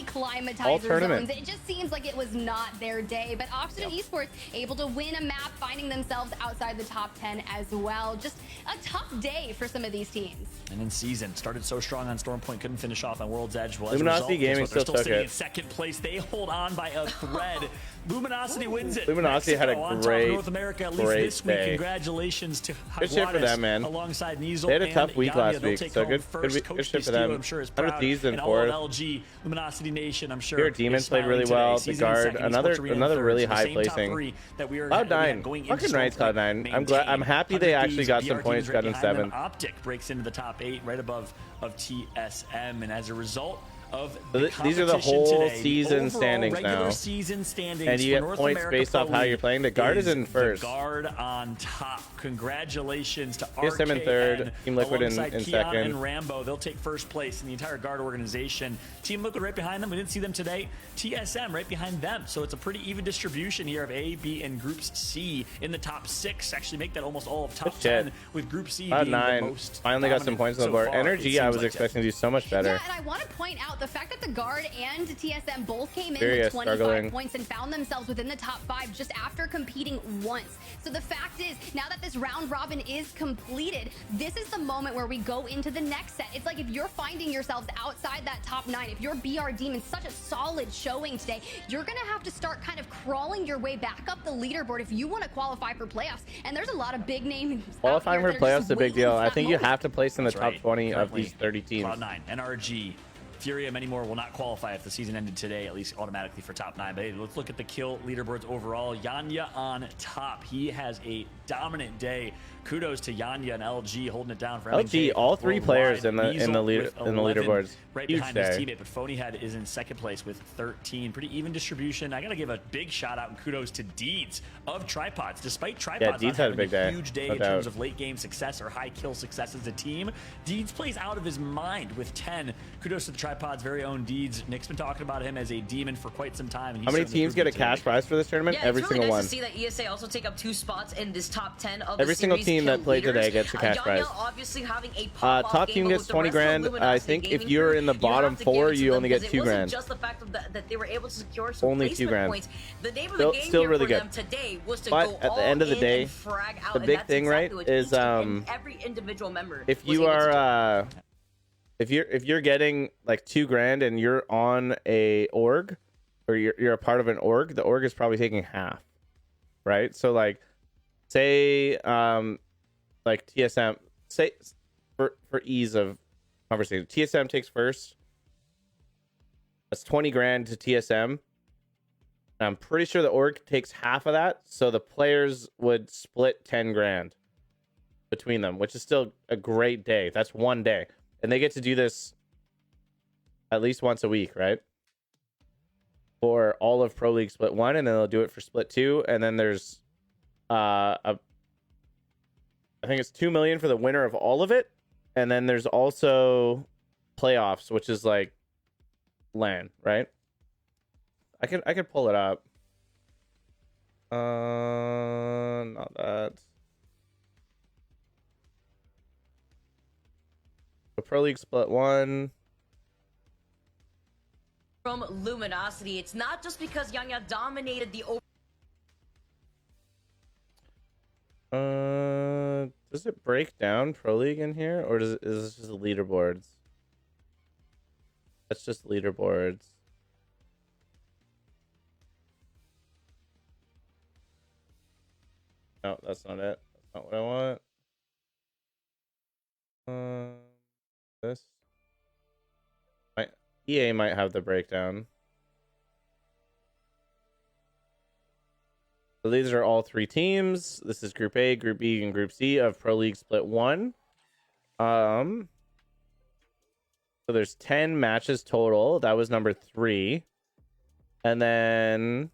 all tournament. It just seems like it was not their day, but Oxygen Esports able to win a map, finding themselves outside the top 10 as well. Just a tough day for some of these teams. And in season, started so strong on Stormpoint, couldn't finish off on World's Edge. Luminosity Gaming still took it. In 2nd place, they hold on by a thread. Luminosity wins it. Luminosity had a great, North America, at least this week. Congratulations to good shit for them, man. Alongside Nizel. They had a tough week last They'll week, take so home good first. good shit for them. I'm sure is 100 proud. Thieves in And all fourth. of LG, Luminosity Nation, I'm sure. Here, Demon played really well. The guard, another really high placing. Cloud9, fucking nice Cloud9. I'm happy they actually got some points, got in 7th. Optic breaks into the top 8, right above of TSM, and as a result of these are the whole today, season standings now. Season standings and you get North points America based off how you're playing. The guard is in first. The guard on top. Congratulations to TSM in third. Team Liquid in second. And Rambo, they'll take first place in the entire guard organization. Team Liquid right behind them. We didn't see them today. TSM right behind them. So it's a pretty even distribution here of A, B, and Groups C in the top 6. Actually make that almost all of top 10 with Group C being the most finally got some points on the board. Energy, I was expecting to do so much better. Yeah, and I want to point out the fact that the guard and TSM both came in Very with 25 points and found themselves within the top 5 just after competing once. So the fact is, now that this round robin is completed, this is the moment where we go into the next set. It's like if you're finding yourselves outside that top 9, if you're BR Demon, such a solid showing today, you're gonna have to start kind of crawling your way back up the leaderboard if you want to qualify for playoffs. And there's a lot of big names. Qualifying for playoffs is a big deal. I think you have to place in the top 20 of these 30 teams. Cloud9, NRG, Furia, many more will not qualify if the season ended today, at least automatically for top 9. But hey, let's look at the kill leaderboards overall. Yanya on top. He has a dominant day. Kudos to Yanya and LG holding it down for LG. All 3 players in the leaderboards. Right behind his teammate, but Phonyhead is in second place with 13. Pretty even distribution. I gotta give a big shout out and kudos to Deeds of Tripods. Despite Tripods not having a huge day in terms of late game success or high kill success as a team, Deeds plays out of his mind with 10. Kudos to the Tripods' very own Deeds. Nick's been talking about him as a demon for quite some time. And how many teams get a cash prize for this tournament? Yeah, every it's really single nice one. To see that ESA also take up 2 spots in this top 10 of every the single team that played today gets a cash prize. Obviously having a top team gets 20 grand. I think if you're in the bottom 4, you only get 2 grand. Just the fact of that they were able to secure some only 2 grand. Points. The name of the game still here really for good. them today was to but go at the end of the day, the big thing, right, is every individual member. If you are if you're getting like 2 grand and you're on a org, or you're a part of an org, the org is probably taking half, right? So like, say like TSM, say for ease of conversation, TSM takes first. That's 20 grand to TSM. I'm pretty sure the org takes half of that, so the players would split 10 grand between them, which is still a great day. That's one day. And they get to do this at least once a week, right? For all of Pro League Split 1, and then they'll do it for Split 2, and then there's I think it's 2 million for the winner of all of it, and then there's also playoffs, which is like LAN, right? I could pull it up. Not that. So Pro League Split 1. From Luminosity, it's not just because Yanya dominated the Does it break down Pro League in here, or is this just leaderboards? That's just leaderboards. No, that's not it. That's not what I want. This. EA might have the breakdown. So these are all 3 teams. This is Group A, Group B, and Group C of Pro League Split 1. So there's 10 matches total. That was number 3. And then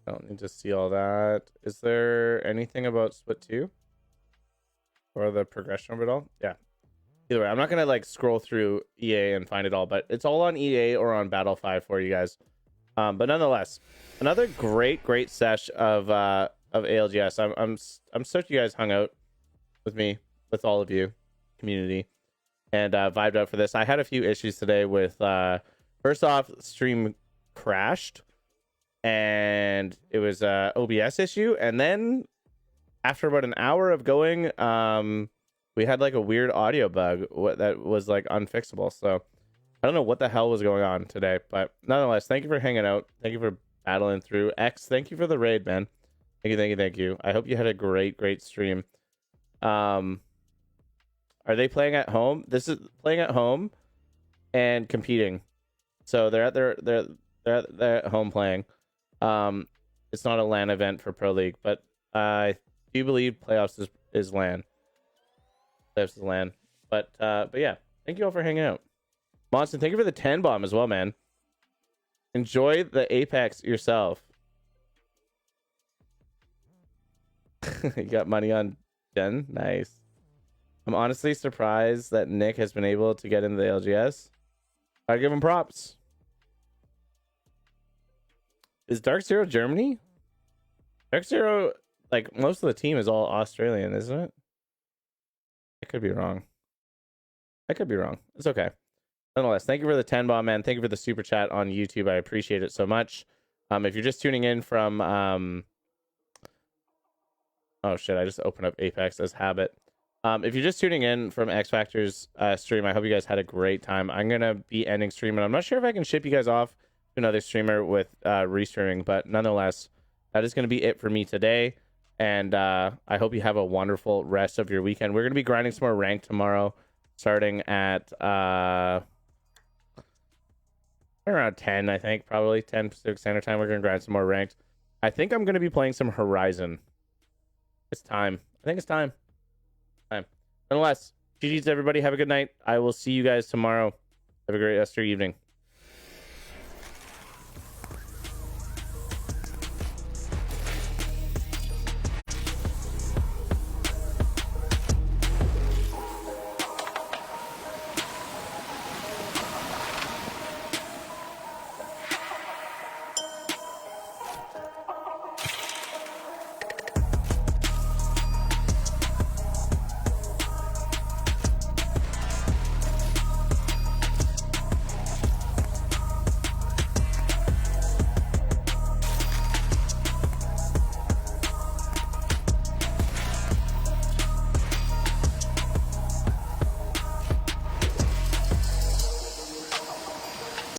I don't need to see all that. Is there anything about Split 2? Or the progression of it all? Yeah. Either way, I'm not going to like scroll through EA and find it all, but it's all on EA or on Battle 5 for you guys. But nonetheless, another great sesh of ALGS. I'm stoked you guys hung out with me, with all of you, community, and vibed out for this. I had a few issues today with first off, stream crashed, and it was a OBS issue, and then after about an hour of going, we had like a weird audio bug that was like unfixable. So don't know what the hell was going on today, but nonetheless, thank you for hanging out. Thank you for battling through. X, thank you for the raid, man. Thank you, thank you, thank you. I hope you had a great stream. Are they playing at home? This is playing at home and competing. So they're at home playing. It's not a LAN event for Pro League, but I do believe playoffs is LAN. Playoffs is LAN. But yeah, thank you all for hanging out. Monson, thank you for the 10 bomb as well, man. Enjoy the Apex yourself. You got money on Jen? Nice. I'm honestly surprised that Nick has been able to get into the LGS. I give him props. Is Dark Zero Germany? Dark Zero, like, most of the team is all Australian, isn't it? I could be wrong. I could be wrong. It's okay. Nonetheless, thank you for the 10 bomb, man. Thank you for the super chat on YouTube. I appreciate it so much. If you're just tuning in from oh shit, I just opened up Apex as habit. If you're just tuning in from X Factor's stream, I hope you guys had a great time. I'm gonna be ending stream, and I'm not sure if I can ship you guys off to another streamer with restreaming, but nonetheless, that is gonna be it for me today. And I hope you have a wonderful rest of your weekend. We're gonna be grinding some more ranked tomorrow, starting at around 10, I think, probably 10 Pacific Standard Time. We're gonna grind some more ranked. I think I'm gonna be playing some Horizon. It's time. I think it's time. Nonetheless, GG's everybody. Have a good night. I will see you guys tomorrow. Have a great rest of your evening.